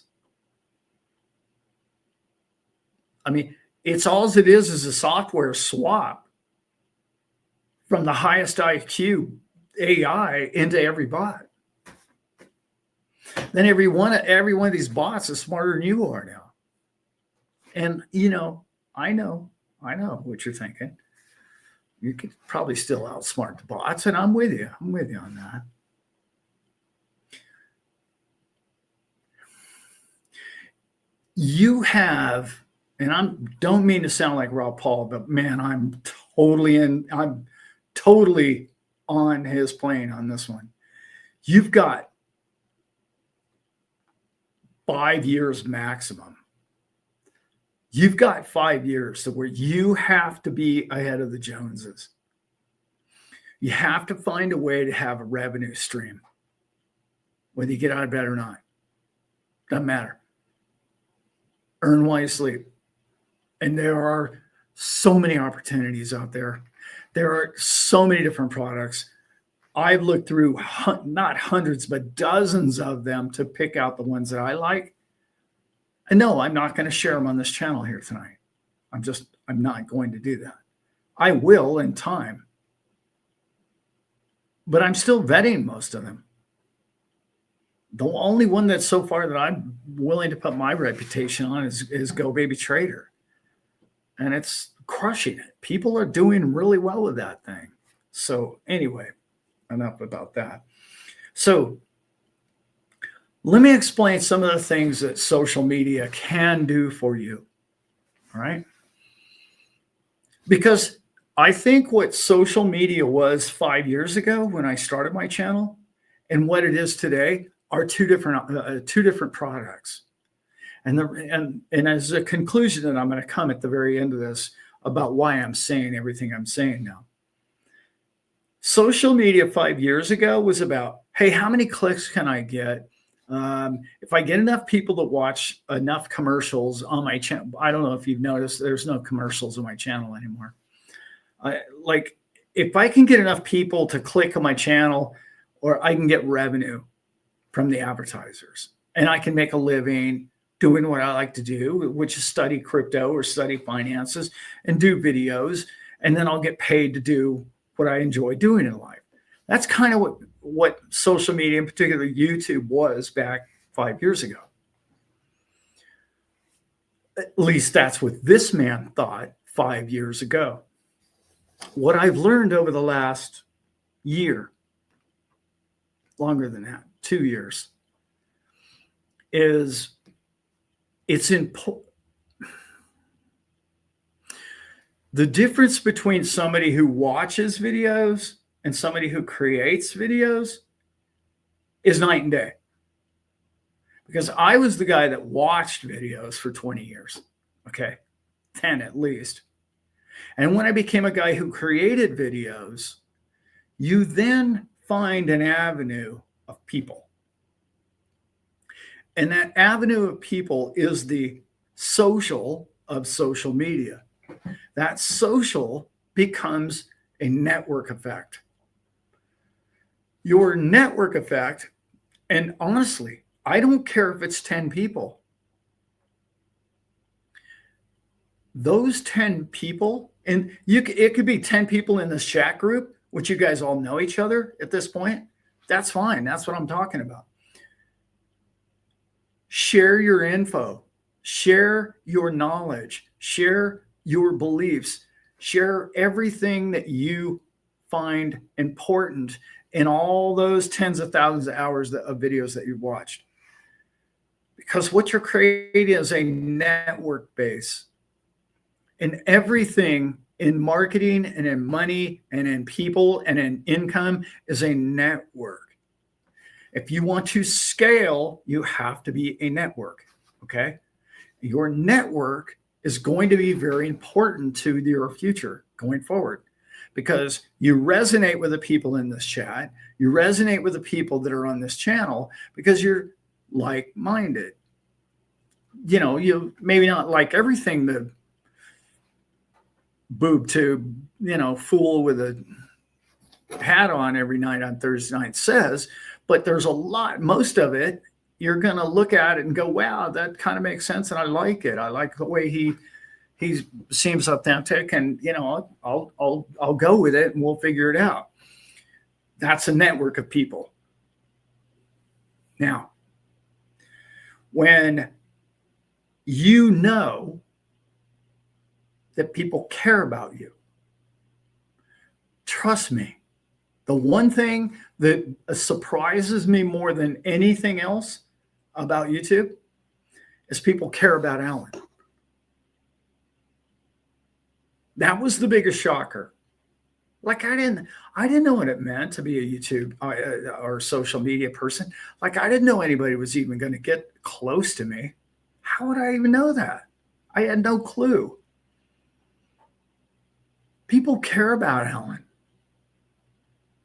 I mean, it's all it is a software swap from the highest IQ AI into every bot. Then every one of these bots is smarter than you are now. And I know what you're thinking. You could probably still outsmart the bots, and I'm with you. I'm with you on that. You have, and I don't mean to sound like Rob Paul, but man, I'm totally on his plane on this one. You've got 5 years maximum. You've got 5 years to where you have to be ahead of the Joneses. You have to find a way to have a revenue stream, whether you get out of bed or not. Doesn't matter. Earn while you sleep. And there are so many opportunities out there. There are so many different products. I've looked through not hundreds, but dozens of them to pick out the ones that I like. And no, I'm not going to share them on this channel here tonight. I'm not going to do that. I will in time. But I'm still vetting most of them. The only one that's so far that I'm willing to put my reputation on is Go Baby Trader. And it's crushing it. People are doing really well with that thing. So anyway, enough about that. So let me explain some of the things that social media can do for you. All right. Because I think what social media was 5 years ago when I started my channel and what it is today are two different products. And as a conclusion, and I'm going to come at the very end of this about why I'm saying everything I'm saying now. Social media 5 years ago was about, hey, how many clicks can I get? If I get enough people to watch enough commercials on my channel, I don't know if you've noticed, there's no commercials on my channel anymore. Like if I can get enough people to click on my channel, or I can get revenue from the advertisers and I can make a living doing what I like to do, which is study crypto or study finances and do videos. And then I'll get paid to do what I enjoy doing in life. That's kind of what social media, in particular YouTube, was back 5 years ago. At least that's what this man thought 5 years ago. What I've learned over the last year, longer than that, 2 years, is it's important. The difference between somebody who watches videos and somebody who creates videos is night and day. Because I was the guy that watched videos for 20 years, okay, 10 at least. And when I became a guy who created videos, you then find an avenue of people. And that avenue of people is the social of social media. That social becomes a network effect. Your network effect, and honestly, I don't care if it's 10 people. Those 10 people, and it could be 10 people in this chat group, which you guys all know each other at this point. That's fine. That's what I'm talking about. Share your info, share your knowledge, share your beliefs, share everything that you find important in all those tens of thousands of hours of videos that you've watched. Because what you're creating is a network base. And everything in marketing and in money and in people and in income is a network. If you want to scale, you have to be a network, okay? Your network is going to be very important to your future going forward because you resonate with the people in this chat. You resonate with the people that are on this channel because you're like-minded. You know, you maybe not like everything the boob tube, fool with a hat on every night on Thursday night says, but there's a lot, most of it, you're going to look at it and go, wow, that kind of makes sense. And I like it. I like the way he seems authentic and, I'll go with it and we'll figure it out. That's a network of people. Now, when you know that people care about you, trust me, the one thing that surprises me more than anything else about YouTube is people care about Alan. That was the biggest shocker. Like I didn't know what it meant to be a YouTube or social media person. Like I didn't know anybody was even going to get close to me. How would I even know that? I had no clue. People care about Alan.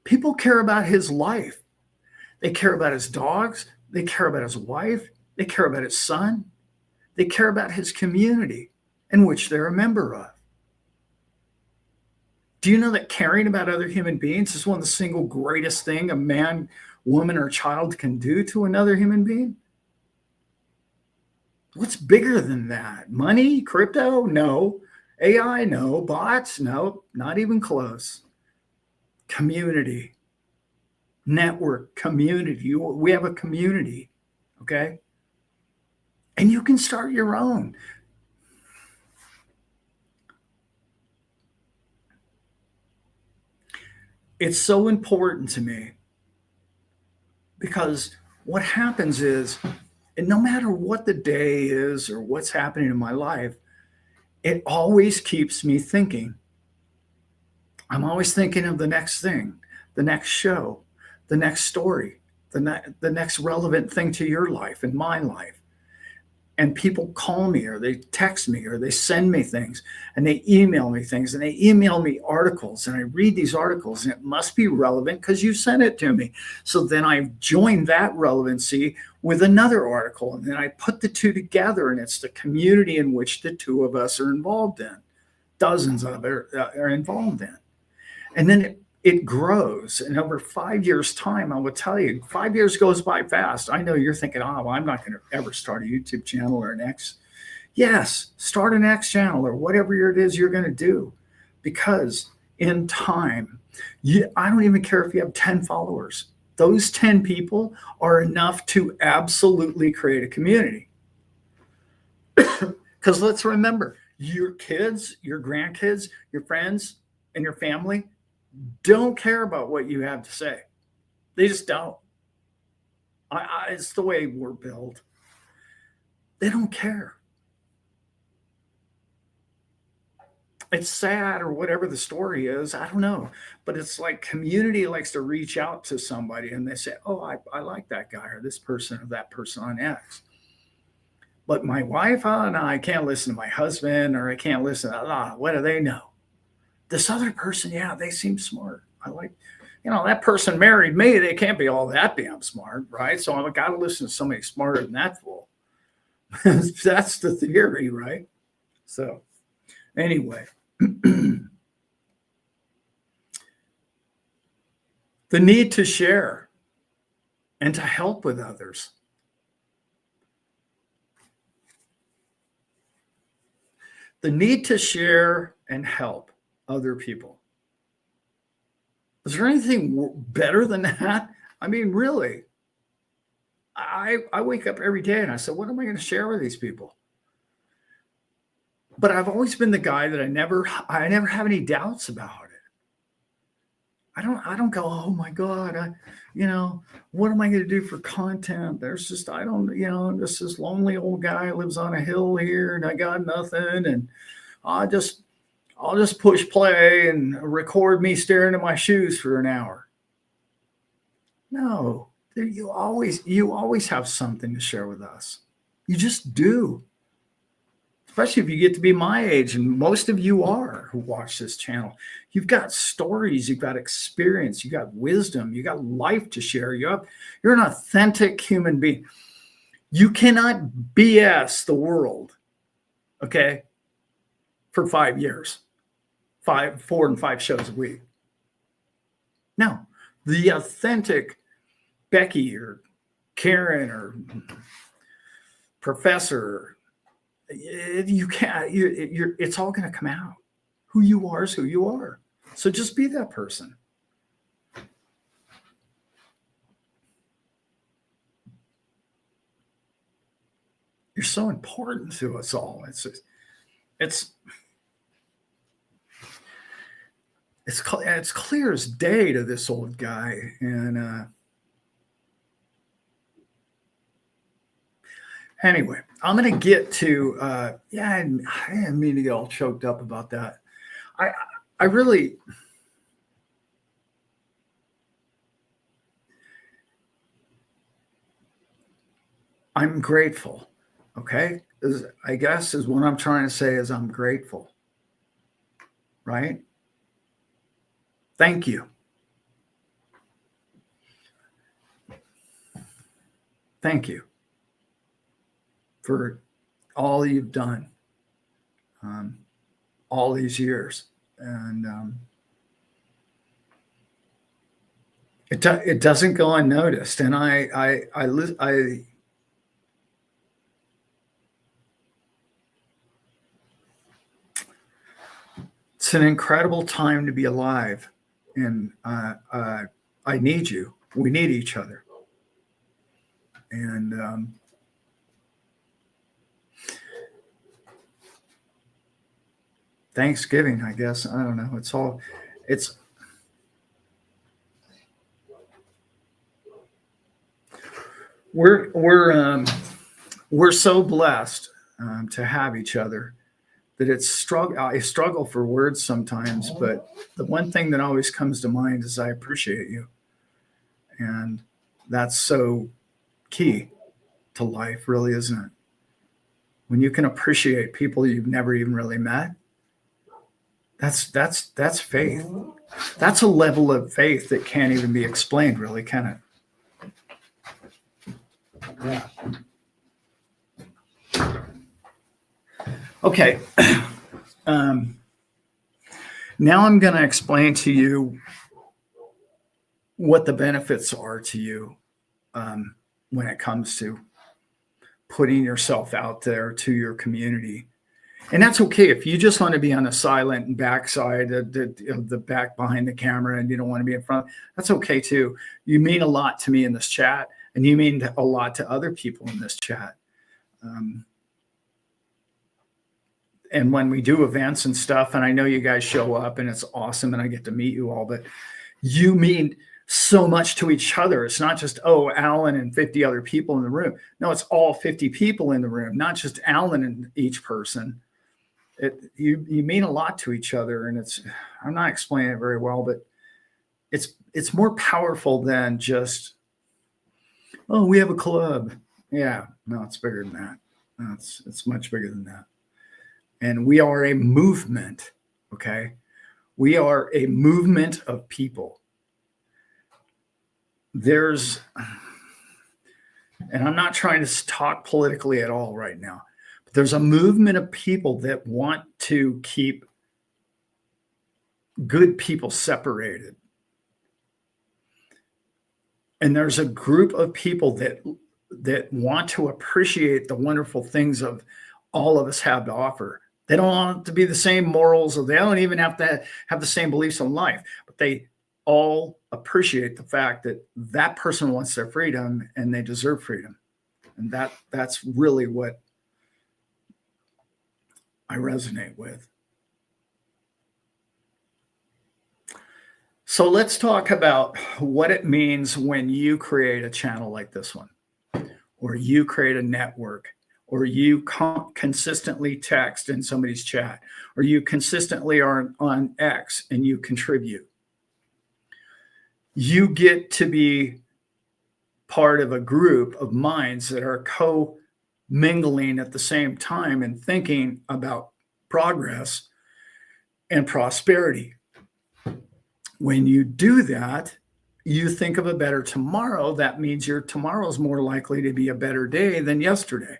People care about his life. They care about his dogs. They care about his wife. They care about his son. They care about his community in which they're a member of. Do you know that caring about other human beings is one of the single greatest thing a man, woman, or child can do to another human being? What's bigger than that? Money? Crypto? No. AI? No. Bots? No. Not even close. Community. Network. Community. We have a community. Okay? And you can start your own. It's so important to me because what happens is, and no matter what the day is or what's happening in my life, it always keeps me thinking. I'm always thinking of the next thing, the next show, the next story, the next relevant thing to your life and my life. And people call me or they text me or they send me things and they email me things and they email me articles and I read these articles and it must be relevant because you sent it to me. So then I join that relevancy with another article and then I put the two together and it's the community in which the two of us are involved in. Dozens of it are involved in. And then it grows. And over 5 years' time, I will tell you, 5 years goes by fast. I know you're thinking, oh, well, I'm not going to ever start a YouTube channel or an X. Yes, start an X channel or whatever it is you're going to do. Because in time, I don't even care if you have 10 followers. Those 10 people are enough to absolutely create a community. Because let's remember, your kids, your grandkids, your friends, and your family don't care about what you have to say. They just don't. It's the way we're built. They don't care. It's sad or whatever the story is. I don't know. But it's like community likes to reach out to somebody and they say, oh, I like that guy or this person or that person on X. But my wife, oh, no, I can't listen to my husband or I can't listen. What do they know? This other person, yeah, they seem smart. I like, that person married me. They can't be all that damn smart, right? So I've got to listen to somebody smarter than that fool. That's the theory, right? So anyway, the need to share and to help with others. The need to share and help other people. Is there anything better than that? I mean, really, I wake up every day and I say, what am I going to share with these people? But I've always been the guy that I never have any doubts about it. I don't go, oh my God, what am I going to do for content? There's just, I'm just this lonely old guy who lives on a hill here and I got nothing. And I'll just push play and record me staring at my shoes for an hour. No, you always have something to share with us. You just do. Especially if you get to be my age, and most of you are who watch this channel. You've got stories, you've got experience, you got wisdom, you got life to share. You're an authentic human being. You cannot BS the world, okay, for 5 years, 4 and 5 shows a week. No, the authentic Becky or Karen or Professor, you can't. It's all going to come out. Who you are is who you are. So just be that person. You're so important to us all. It's clear as day to this old guy, and anyway, I'm going to get to, I didn't mean to get all choked up about that. I really, I'm grateful. Okay. I guess is what I'm trying to say is I'm grateful. Right. Thank you. Thank you for all you've done all these years. And it doesn't go unnoticed. And it's an incredible time to be alive. And I need you. We need each other. And Thanksgiving, I guess. I don't know. We're so blessed to have each other that I struggle for words sometimes, but the one thing that always comes to mind is I appreciate you. And that's so key to life, really, isn't it? When you can appreciate people you've never even really met, that's faith. That's a level of faith that can't even be explained, really, can it? Yeah. Okay. Now I'm going to explain to you what the benefits are to you when it comes to putting yourself out there to your community. And that's okay if you just want to be on the silent and backside of the back behind the camera and you don't want to be in front. That's okay too. You mean a lot to me in this chat, and you mean a lot to other people in this chat. and when we do events and stuff, and I know you guys show up and it's awesome and I get to meet you all, but you mean so much to each other. It's not just, oh, Alan and 50 other people in the room. No, it's all 50 people in the room, not just Alan and each person. You mean a lot to each other, and I'm not explaining it very well, but it's more powerful than just, oh, we have a club. Yeah, no, it's bigger than that. No, it's much bigger than that. And we are a movement, okay? We are a movement of people. And I'm not trying to talk politically at all right now, but there's a movement of people that want to keep good people separated. And there's a group of people that want to appreciate the wonderful things of all of us have to offer. They don't want to be the same morals, or they don't even have to have the same beliefs in life, but they all appreciate the fact that that person wants their freedom and they deserve freedom. And that's really what I resonate with. So let's talk about what it means when you create a channel like this one, or you create a network, or you consistently text in somebody's chat, or you consistently are on X and you contribute. You get to be part of a group of minds that are co-mingling at the same time and thinking about progress and prosperity. When you do that, you think of a better tomorrow. That means your tomorrow is more likely to be a better day than yesterday.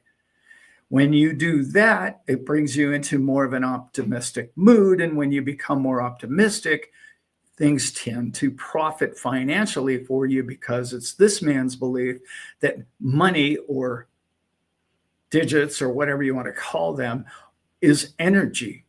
When you do that, it brings you into more of an optimistic mood. And when you become more optimistic, things tend to profit financially for you, because it's this man's belief that money, or digits, or whatever you want to call them, is energy.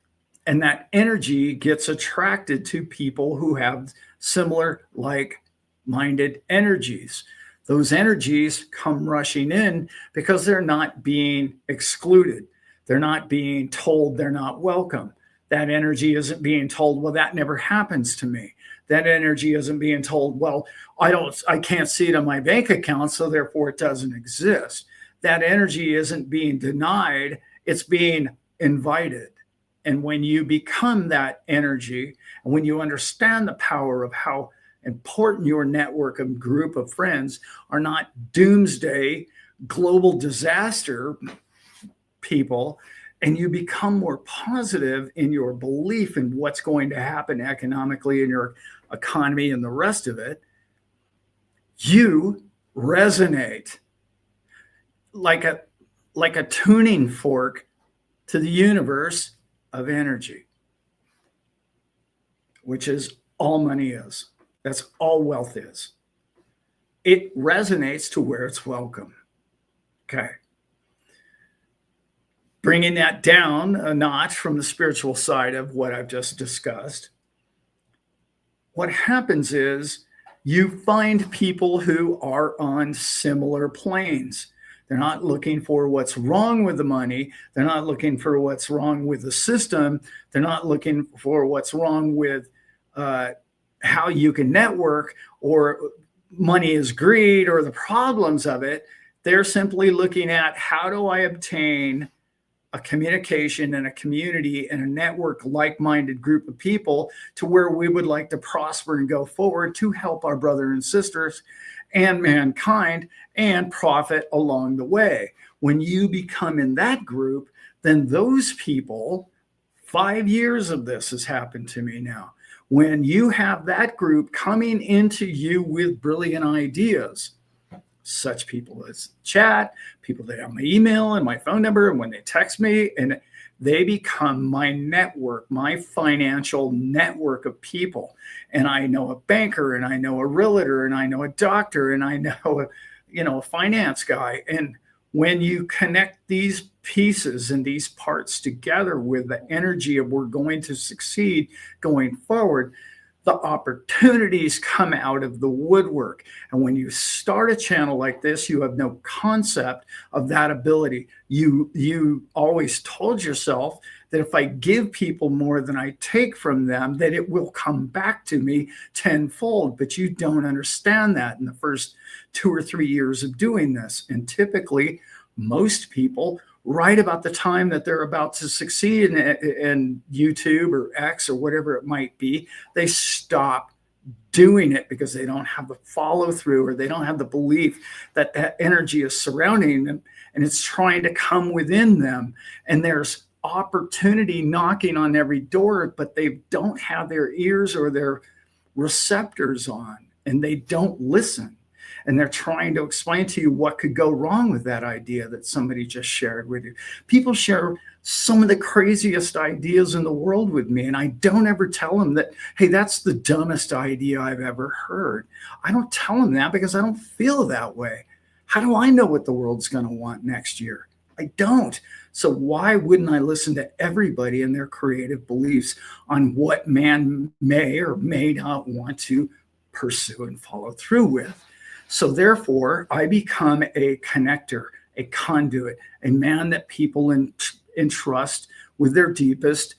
And that energy gets attracted to people who have similar like-minded energies. Those energies come rushing in because they're not being excluded. They're not being told they're not welcome. That energy isn't being told, well, that never happens to me. That energy isn't being told, well, I can't see it on my bank account, so therefore it doesn't exist. That energy isn't being denied, it's being invited. And when you become that energy, and when you understand the power of how important your network and group of friends are not doomsday global disaster people, and you become more positive in your belief in what's going to happen economically in your economy and the rest of it, you resonate like a tuning fork to the universe of energy, which is all money is. That's all wealth is. It resonates to where it's welcome. Okay. Bringing that down a notch from the spiritual side of what I've just discussed, what happens is you find people who are on similar planes. They're not looking for what's wrong with the money. They're not looking for what's wrong with the system. They're not looking for what's wrong with how you can network, or money is greed, or the problems of it. They're simply looking at, how do I obtain a communication and a community and a network, like-minded group of people, to where we would like to prosper and go forward to help our brothers and sisters and mankind and profit along the way. When you become in that group, then those people, 5 years of this has happened to me now. When you have that group coming into you with brilliant ideas, such people as chat, people that have my email and my phone number, and when they text me, and they become my network, my financial network of people. And I know a banker, and I know a realtor, and I know a doctor, and I know a finance guy. And when you connect these pieces and these parts together with the energy of we're going to succeed going forward, the opportunities come out of the woodwork. And when you start a channel like this, you have no concept of that ability. You always told yourself that if I give people more than I take from them, that it will come back to me tenfold. But you don't understand that in the first 2 or 3 years of doing this. And typically, most people, right about the time that they're about to succeed in YouTube or X or whatever it might be, they stop doing it because they don't have the follow through, or they don't have the belief that that energy is surrounding them and it's trying to come within them. And there's opportunity knocking on every door, but they don't have their ears or their receptors on, and they don't listen. And they're trying to explain to you what could go wrong with that idea that somebody just shared with you. People share some of the craziest ideas in the world with me, and I don't ever tell them that, hey, that's the dumbest idea I've ever heard. I don't tell them that because I don't feel that way. How do I know what the world's going to want next year? I don't. So why wouldn't I listen to everybody and their creative beliefs on what man may or may not want to pursue and follow through with? So therefore, I become a connector, a conduit, a man that people entrust with their deepest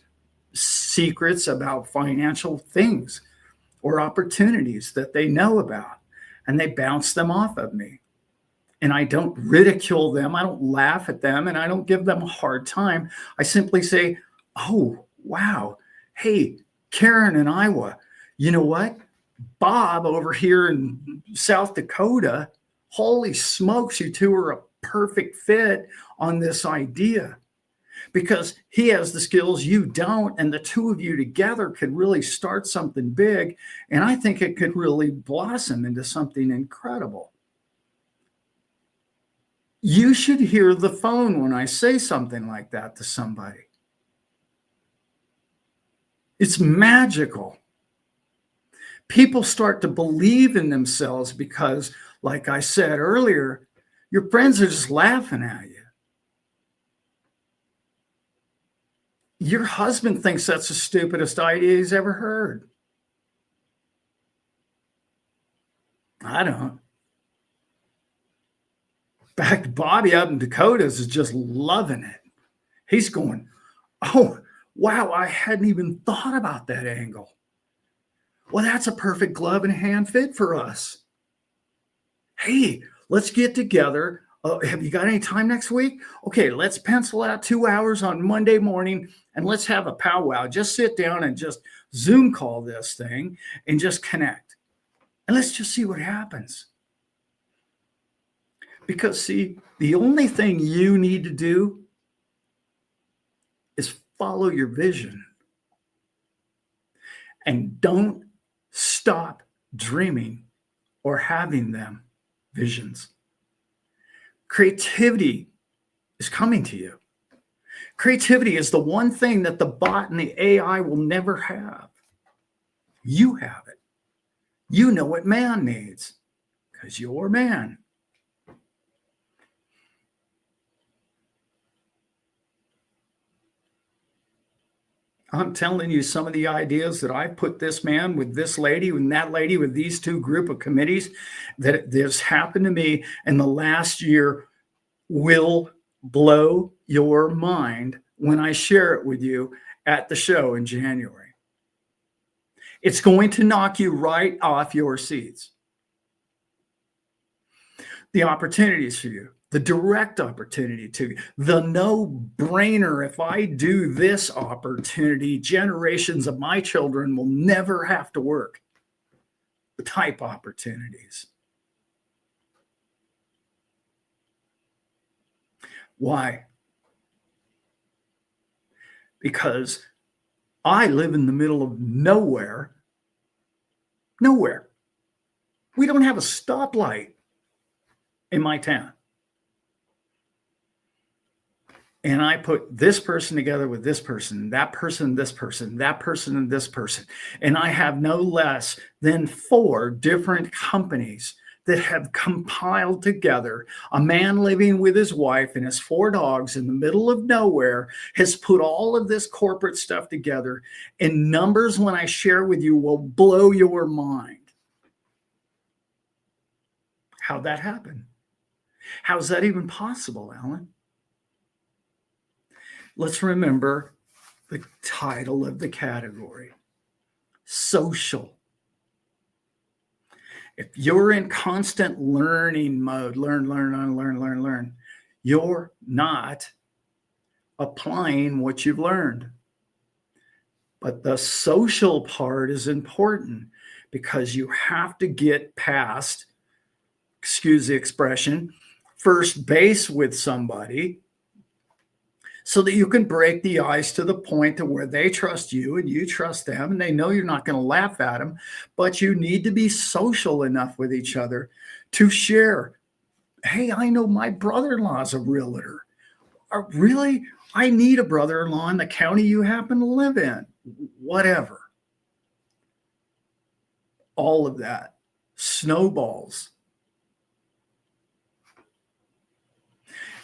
secrets about financial things or opportunities that they know about, and they bounce them off of me. And I don't ridicule them, I don't laugh at them, and I don't give them a hard time. I simply say, oh, wow, hey, Karen in Iowa, you know what? Bob over here in South Dakota, holy smokes, you two are a perfect fit on this idea, because he has the skills you don't, and the two of you together could really start something big. And I think it could really blossom into something incredible. You should hear the phone when I say something like that to somebody. It's magical. People start to believe in themselves because, like I said earlier, your friends are just laughing at you. Your husband thinks that's the stupidest idea he's ever heard. I don't. In fact, Bobby out in Dakotas is just loving it. He's going, oh, wow, I hadn't even thought about that angle. Well, that's a perfect glove and hand fit for us. Hey, let's get together. Have you got any time next week? Okay, let's pencil out 2 hours on Monday morning and let's have a powwow. Just sit down and just Zoom call this thing and just connect. And let's just see what happens. Because, see, the only thing you need to do is follow your vision. And don't stop dreaming or having them visions. Creativity is coming to you. Creativity is the one thing that the bot and the AI will never have. You have it. You know what man needs because you're man. I'm telling you some of the ideas that I put this man with this lady and that lady with these two group of committees that has happened to me in the last year will blow your mind when I share it with you at the show in January. It's going to knock you right off your seats. The opportunities for you. The direct opportunity to the no-brainer. If I do this opportunity, generations of my children will never have to work. The type opportunities. Why? Because I live in the middle of nowhere. Nowhere. We don't have a stoplight in my town. And I put this person together with this person, that person, this person, that person, and this person. And I have no less than 4 different companies that have compiled together. A man living with his wife and his 4 dogs in the middle of nowhere has put all of this corporate stuff together. And numbers, when I share with you, will blow your mind. How'd that happen? How's that even possible, Alan? Let's remember the title of the category: social. If you're in constant learning mode, learn, you're not applying what you've learned. But the social part is important because you have to get past, excuse the expression, first base with somebody so that you can break the ice to the point to where they trust you and you trust them, and they know you're not going to laugh at them, but you need to be social enough with each other to share. Hey, I know my brother-in-law is a realtor. Really? I need a brother-in-law in the county you happen to live in. Whatever. All of that snowballs.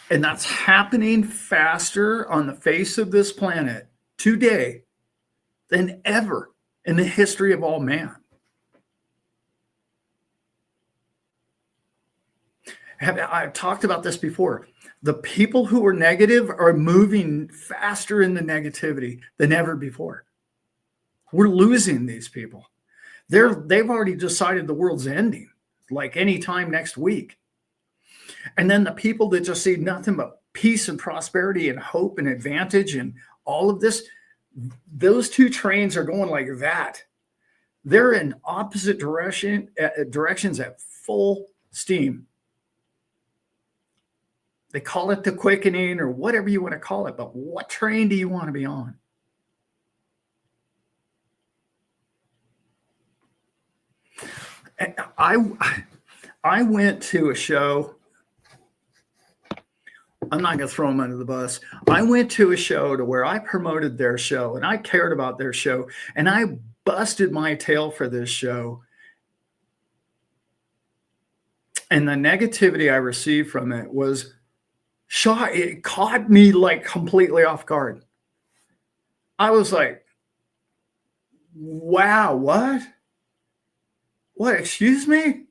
And that's happening faster on the face of this planet today than ever in the history of all man. I've talked about this before. The people who are negative are moving faster into negativity than ever before. We're losing these people. They've already decided the world's ending, like any time next week. And then the people that just see nothing but peace and prosperity and hope and advantage and all of this, those two trains are going like that. They're in opposite directions at full steam. They call it the quickening or whatever you want to call it, but what train do you want to be on? I went to a show. I'm not going to throw them under the bus. I went to a show to where I promoted their show and I cared about their show and I busted my tail for this show. And the negativity I received from it was shock. It caught me like completely off guard. I was like, wow, what? What, excuse me?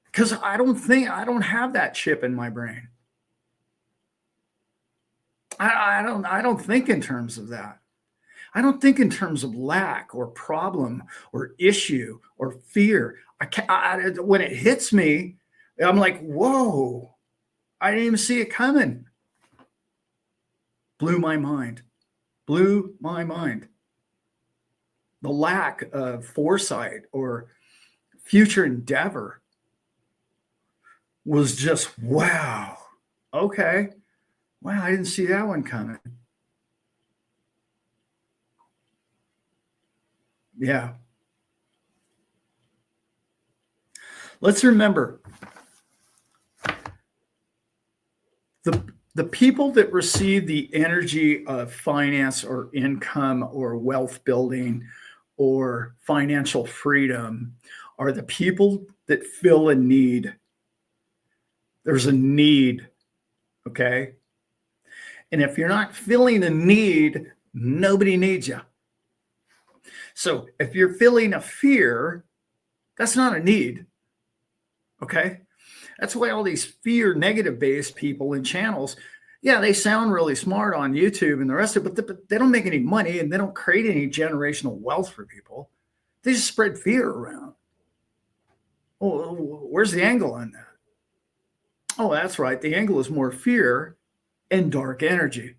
Because I don't have that chip in my brain. I don't think in terms of that. I don't think in terms of lack or problem or issue or fear. When it hits me, I'm like, whoa, I didn't even see it coming. Blew my mind. Blew my mind. The lack of foresight or future endeavor was just, wow, okay. Wow, I didn't see that one coming. Yeah. Let's remember the people that receive the energy of finance or income or wealth building or financial freedom are the people that fill a need. There's a need, okay? And if you're not filling a need, nobody needs you. So if you're feeling a fear, that's not a need, okay? That's why all these fear negative-based people and channels, yeah, they sound really smart on YouTube and the rest of it, but they don't make any money and they don't create any generational wealth for people. They just spread fear around. Oh, where's the angle on that? Oh, that's right. The angle is more fear and dark energy.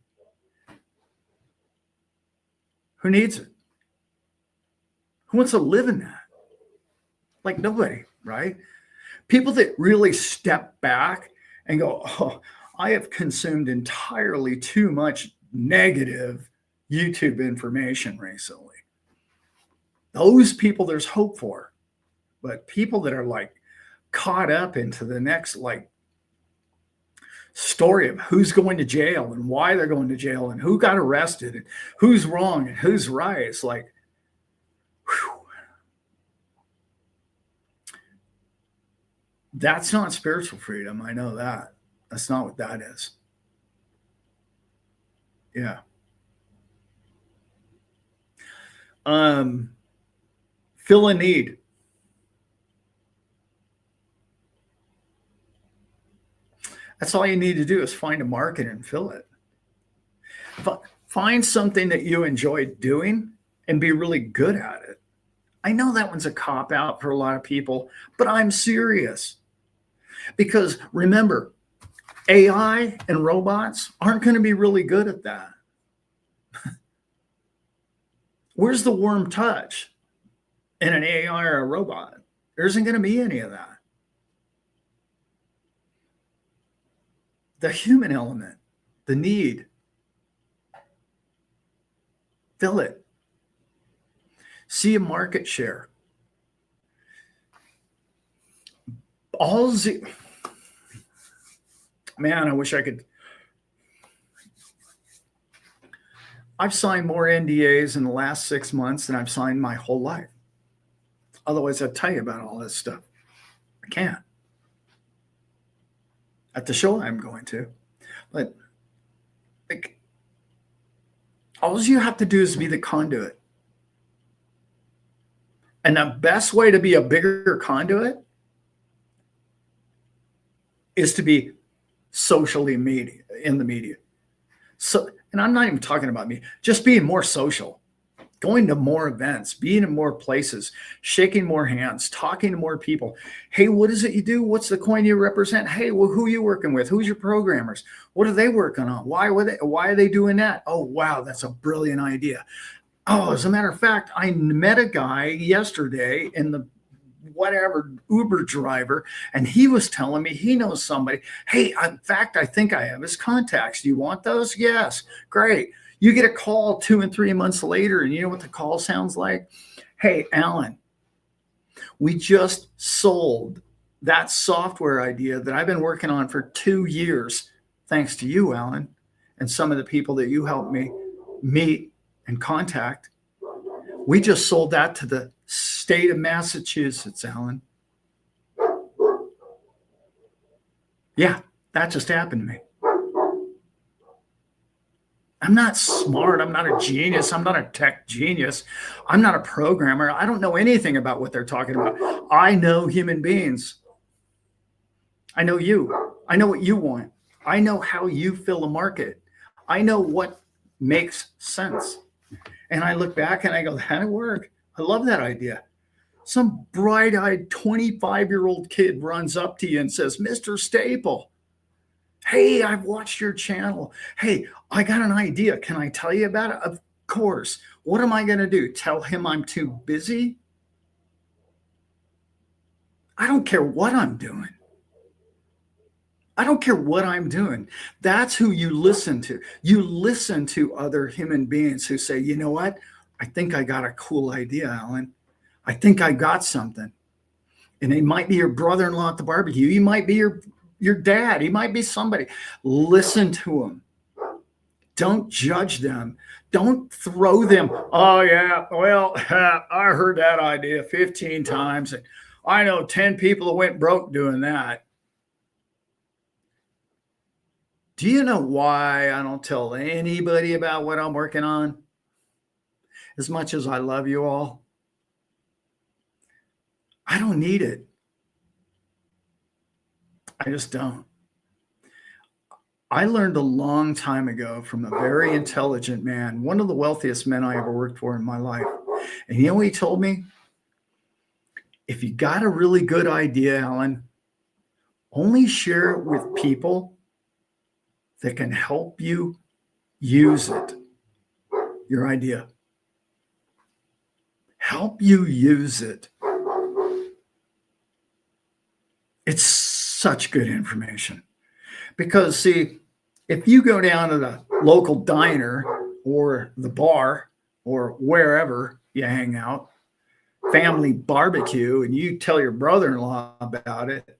Who needs it? Who wants to live in that? Like nobody, right? People that really step back and go, oh, I have consumed entirely too much negative YouTube information recently. Those people there's hope for. But people that are like caught up into the next like story of who's going to jail and why they're going to jail and who got arrested and who's wrong and who's right. It's like, whew. That's not spiritual freedom. I know that. That's not what that is. Yeah. Um, Fill a need. That's all you need to do is find a market and fill it. Find something that you enjoy doing and be really good at it. I know that one's a cop out for a lot of people, but I'm serious. Because remember, AI and robots aren't going to be really good at that. Where's the warm touch in an AI or a robot? There isn't going to be any of that. The human element, the need, fill it. See a market share. Man, I wish I could. I've signed more NDAs in the last 6 months than I've signed my whole life. Otherwise, I'd tell you about all this stuff. I can't. At the show I'm going to. But like, all you have to do is be the conduit. And the best way to be a bigger conduit is to be socially in the media. So, and I'm not even talking about me, just being more social, going to more events, being in more places, shaking more hands, talking to more people. Hey, what is it you do? What's the coin you represent? Hey, well, who are you working with? Who's your programmers? What are they working on? Why are they doing that? Oh, wow, that's a brilliant idea. Oh, as a matter of fact, I met a guy yesterday in the whatever Uber driver, and he was telling me he knows somebody. Hey, in fact, I think I have his contacts. Do you want those? Yes. Great. You get a call 2 and 3 months later, and you know what the call sounds like? Hey, Alan, we just sold that software idea that I've been working on for 2 years, thanks to you, Alan, and some of the people that you helped me meet and contact. We just sold that to the state of Massachusetts, Alan. Yeah, that just happened to me. I'm not smart. I'm not a genius. I'm not a tech genius. I'm not a programmer. I don't know anything about what they're talking about. I know human beings. I know you. I know what you want. I know how you fill a market. I know what makes sense. And I look back and I go, that'll work. I love that idea. Some bright-eyed 25-year-old kid runs up to you and says, Mr. Staple, hey, I've watched your channel. Hey, I got an idea. Can I tell you about it? Of course. What am I going to do? Tell him I'm too busy? I don't care what I'm doing. I don't care what I'm doing. That's who you listen to. You listen to other human beings who say, you know what? I think I got a cool idea, Alan. I think I got something. And he might be your brother-in-law at the barbecue. He might be your dad. He might be somebody. Listen to him. Don't judge them. Don't throw them. Oh, yeah, well, I heard that idea 15 times. And I know 10 people that went broke doing that. Do you know why I don't tell anybody about what I'm working on? As much as I love you all, I don't need it. I just don't. I learned a long time ago from a very intelligent man, one of the wealthiest men I ever worked for in my life. And you know what he told me? If you got a really good idea, Alan, only share it with people that can help you use it. Your idea. Help you use it. It's such good information. Because, see, if you go down to the local diner or the bar or wherever you hang out, family barbecue, and you tell your brother-in-law about it,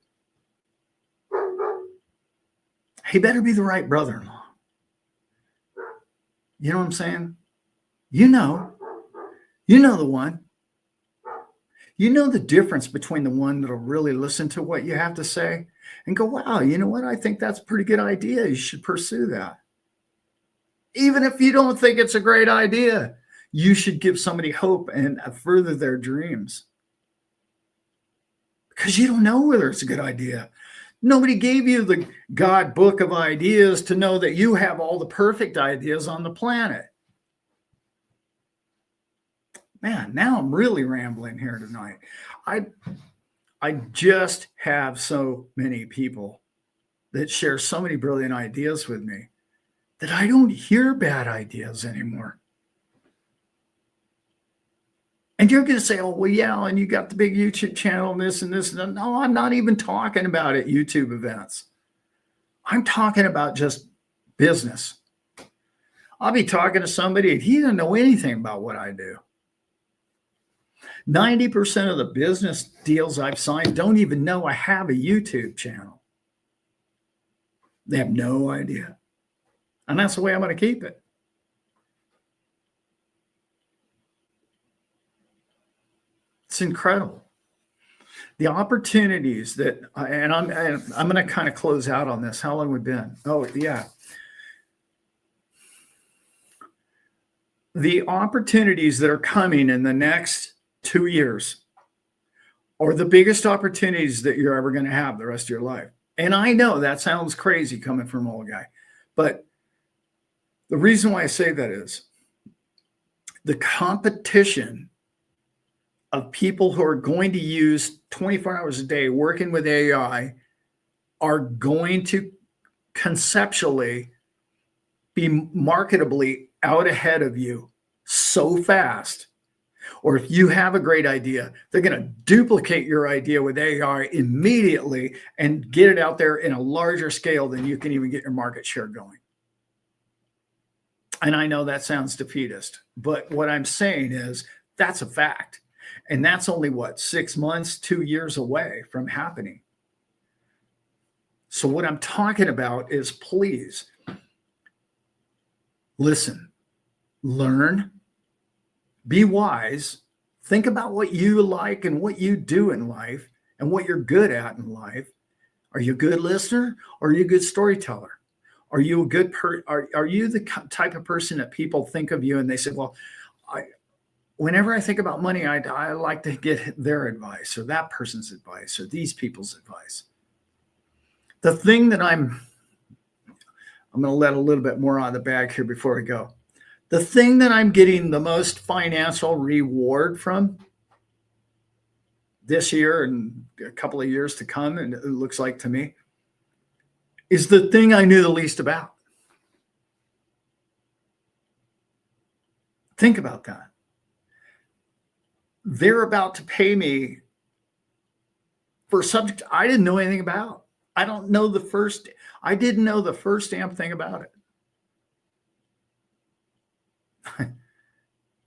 he better be the right brother-in-law. You know what I'm saying? You know the one. You know the difference between the one that'll really listen to what you have to say and go, wow, you know what? I think that's a pretty good idea. You should pursue that. Even if you don't think it's a great idea, you should give somebody hope and further their dreams. Because you don't know whether it's a good idea. Nobody gave you the God book of ideas to know that you have all the perfect ideas on the planet. Man, now I'm really rambling here tonight. I just have so many people that share so many brilliant ideas with me that I don't hear bad ideas anymore. And you're going to say, oh, well, yeah, and you got the big YouTube channel and this and this. No, I'm not even talking about at YouTube events. I'm talking about just business. I'll be talking to somebody and he doesn't know anything about what I do. 90% of the business deals I've signed don't even know I have a YouTube channel. They have no idea. And that's the way I'm going to keep it. It's incredible. The opportunities that, and I'm going to kind of close out on this. How long have we been? Oh, yeah. The opportunities that are coming in the next 2 years are the biggest opportunities that you're ever going to have the rest of your life. And I know that sounds crazy coming from an old guy, but the reason why I say that is the competition of people who are going to use 24 hours a day working with AI are going to conceptually be marketably out ahead of you so fast. Or if you have a great idea, they're going to duplicate your idea with AI immediately and get it out there in a larger scale than you can even get your market share going. And I know that sounds defeatist, but what I'm saying is that's a fact. And that's only what, 6 months, 2 years away from happening. So what I'm talking about is please listen, learn, be wise, think about what you like and what you do in life and what you're good at in life. Are you a good listener or are you a good storyteller? Are you a good are you the type of person that people think of you and they say, well, whenever I think about money, I like to get their advice or that person's advice or these people's advice. The thing that I'm going to let a little bit more out of the bag here before we go. The thing that I'm getting the most financial reward from this year and a couple of years to come, and it looks like to me, is the thing I knew the least about. Think about that. They're about to pay me for a subject I didn't know anything about. I didn't know the first damn thing about it.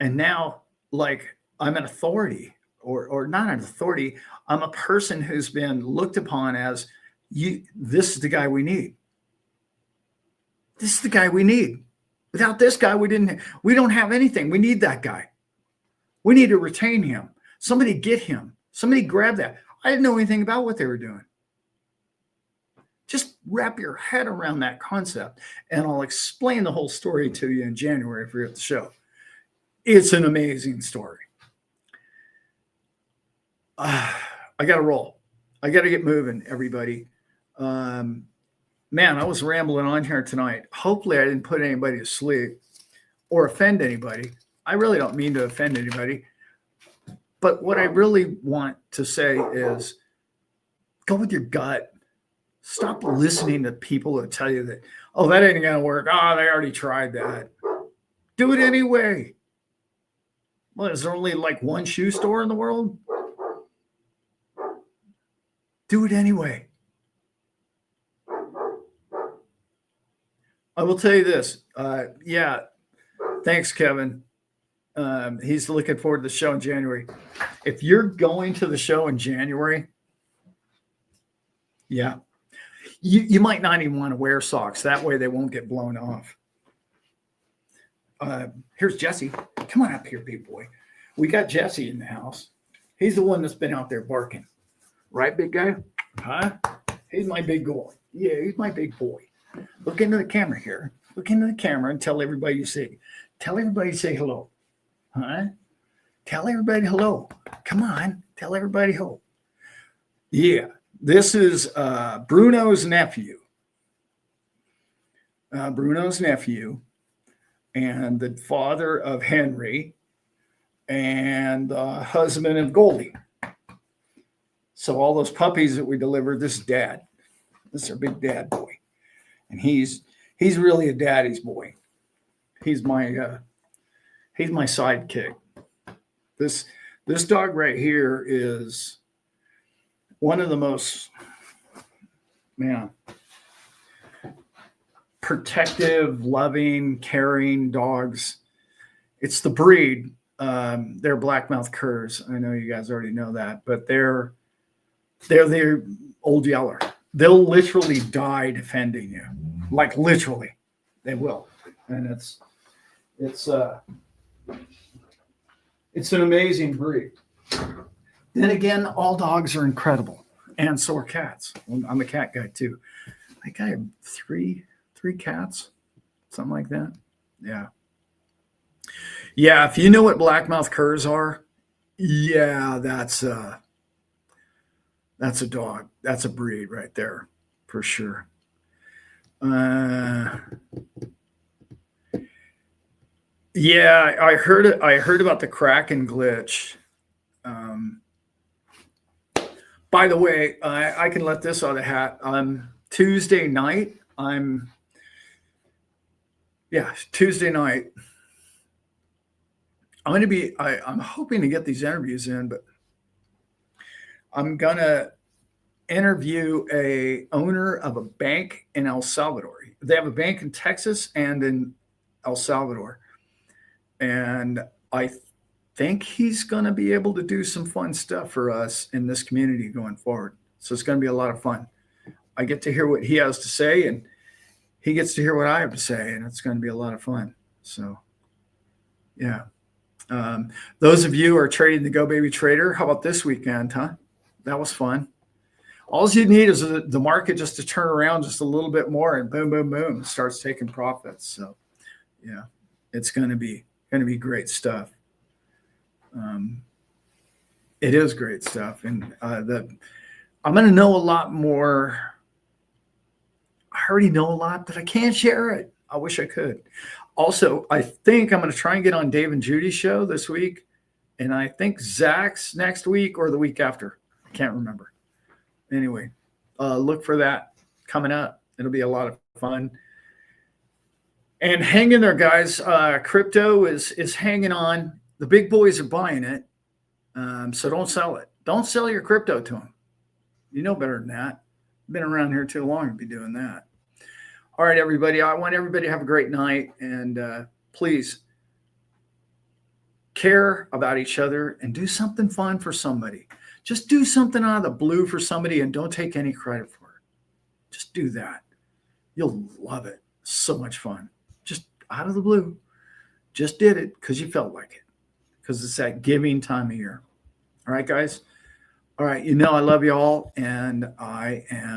And now, like, I'm an authority or not an authority. I'm a person who's been looked upon as this is the guy we need. This is the guy we need. Without this guy, we don't have anything. We need that guy. We need to retain him. Somebody get him. Somebody grab that. I didn't know anything about what they were doing. Just wrap your head around that concept, and I'll explain the whole story to you in January if you're at the show. It's an amazing story. I got to roll. I got to get moving, everybody. Man, I was rambling on here tonight. Hopefully I didn't put anybody to sleep or offend anybody. I really don't mean to offend anybody. But what I really want to say is go with your gut. Stop listening to people that tell you that, oh, that ain't going to work. Oh, they already tried that. Do it anyway. Well, is there only like one shoe store in the world? Do it anyway. I will tell you this. Yeah. Thanks, Kevin. He's looking forward to the show in January. If you're going to the show in January, yeah, you might not even want to wear socks. That way they won't get blown off. Here's Jesse. Come on up here, big boy. We got Jesse in the house. He's the one that's been out there barking. Right, big guy? Huh? He's my big boy. Yeah, he's my big boy. Look into the camera here. Look into the camera and tell everybody you see. Tell everybody you say hello. Huh? Tell everybody hello. Come on. Tell everybody hello. Yeah. This is Bruno's nephew. Bruno's nephew and the father of Henry and husband of Goldie. So all those puppies that we delivered, this is dad. This is our big dad boy. And he's really a daddy's boy. He's my sidekick. This dog right here is one of the most protective, loving, caring dogs. It's the breed. They're blackmouth curs. I know you guys already know that, but they're the old yeller. They'll literally die defending you, like literally, they will. And it's an amazing breed. Then again, all dogs are incredible, and so are cats. I'm a cat guy too. I think I have three cats, something like that. Yeah. Yeah, if you know what blackmouth curs are, yeah, that's a dog. That's a breed right there, for sure. Yeah, I heard it. I heard about the Kraken glitch. By the way, I can let this out of the hat. Tuesday night. Tuesday night. I'm hoping to get these interviews in, but I'm gonna interview a owner of a bank in El Salvador. They have a bank in Texas and in El Salvador. And I think he's going to be able to do some fun stuff for us in this community going forward. So it's going to be a lot of fun. I get to hear what he has to say, and he gets to hear what I have to say, and it's going to be a lot of fun. So, yeah. Those of you who are trading the Go Baby Trader, how about this weekend, huh? That was fun. All you need is the market just to turn around just a little bit more, and boom, boom, boom, it starts taking profits. So, yeah, it's going to be great stuff. It is great stuff, and I'm going to know a lot more. I already know a lot, but I can't share it. I wish I could. Also, I think I'm going to try and get on Dave and Judy's show this week, and I think Zach's next week or the week after. I can't remember. Anyway, look for that coming up. It'll be a lot of fun. And hang in there, guys. Crypto is hanging on. The big boys are buying it. So don't sell it. Don't sell your crypto to them. You know better than that. Been around here too long to be doing that. All right, everybody. I want everybody to have a great night. And please care about each other and do something fun for somebody. Just do something out of the blue for somebody and don't take any credit for it. Just do that. You'll love it. So much fun. Just out of the blue. Just did it because you felt like it. Because it's that giving time of year. All right, guys. All right. You know I love you all, and I am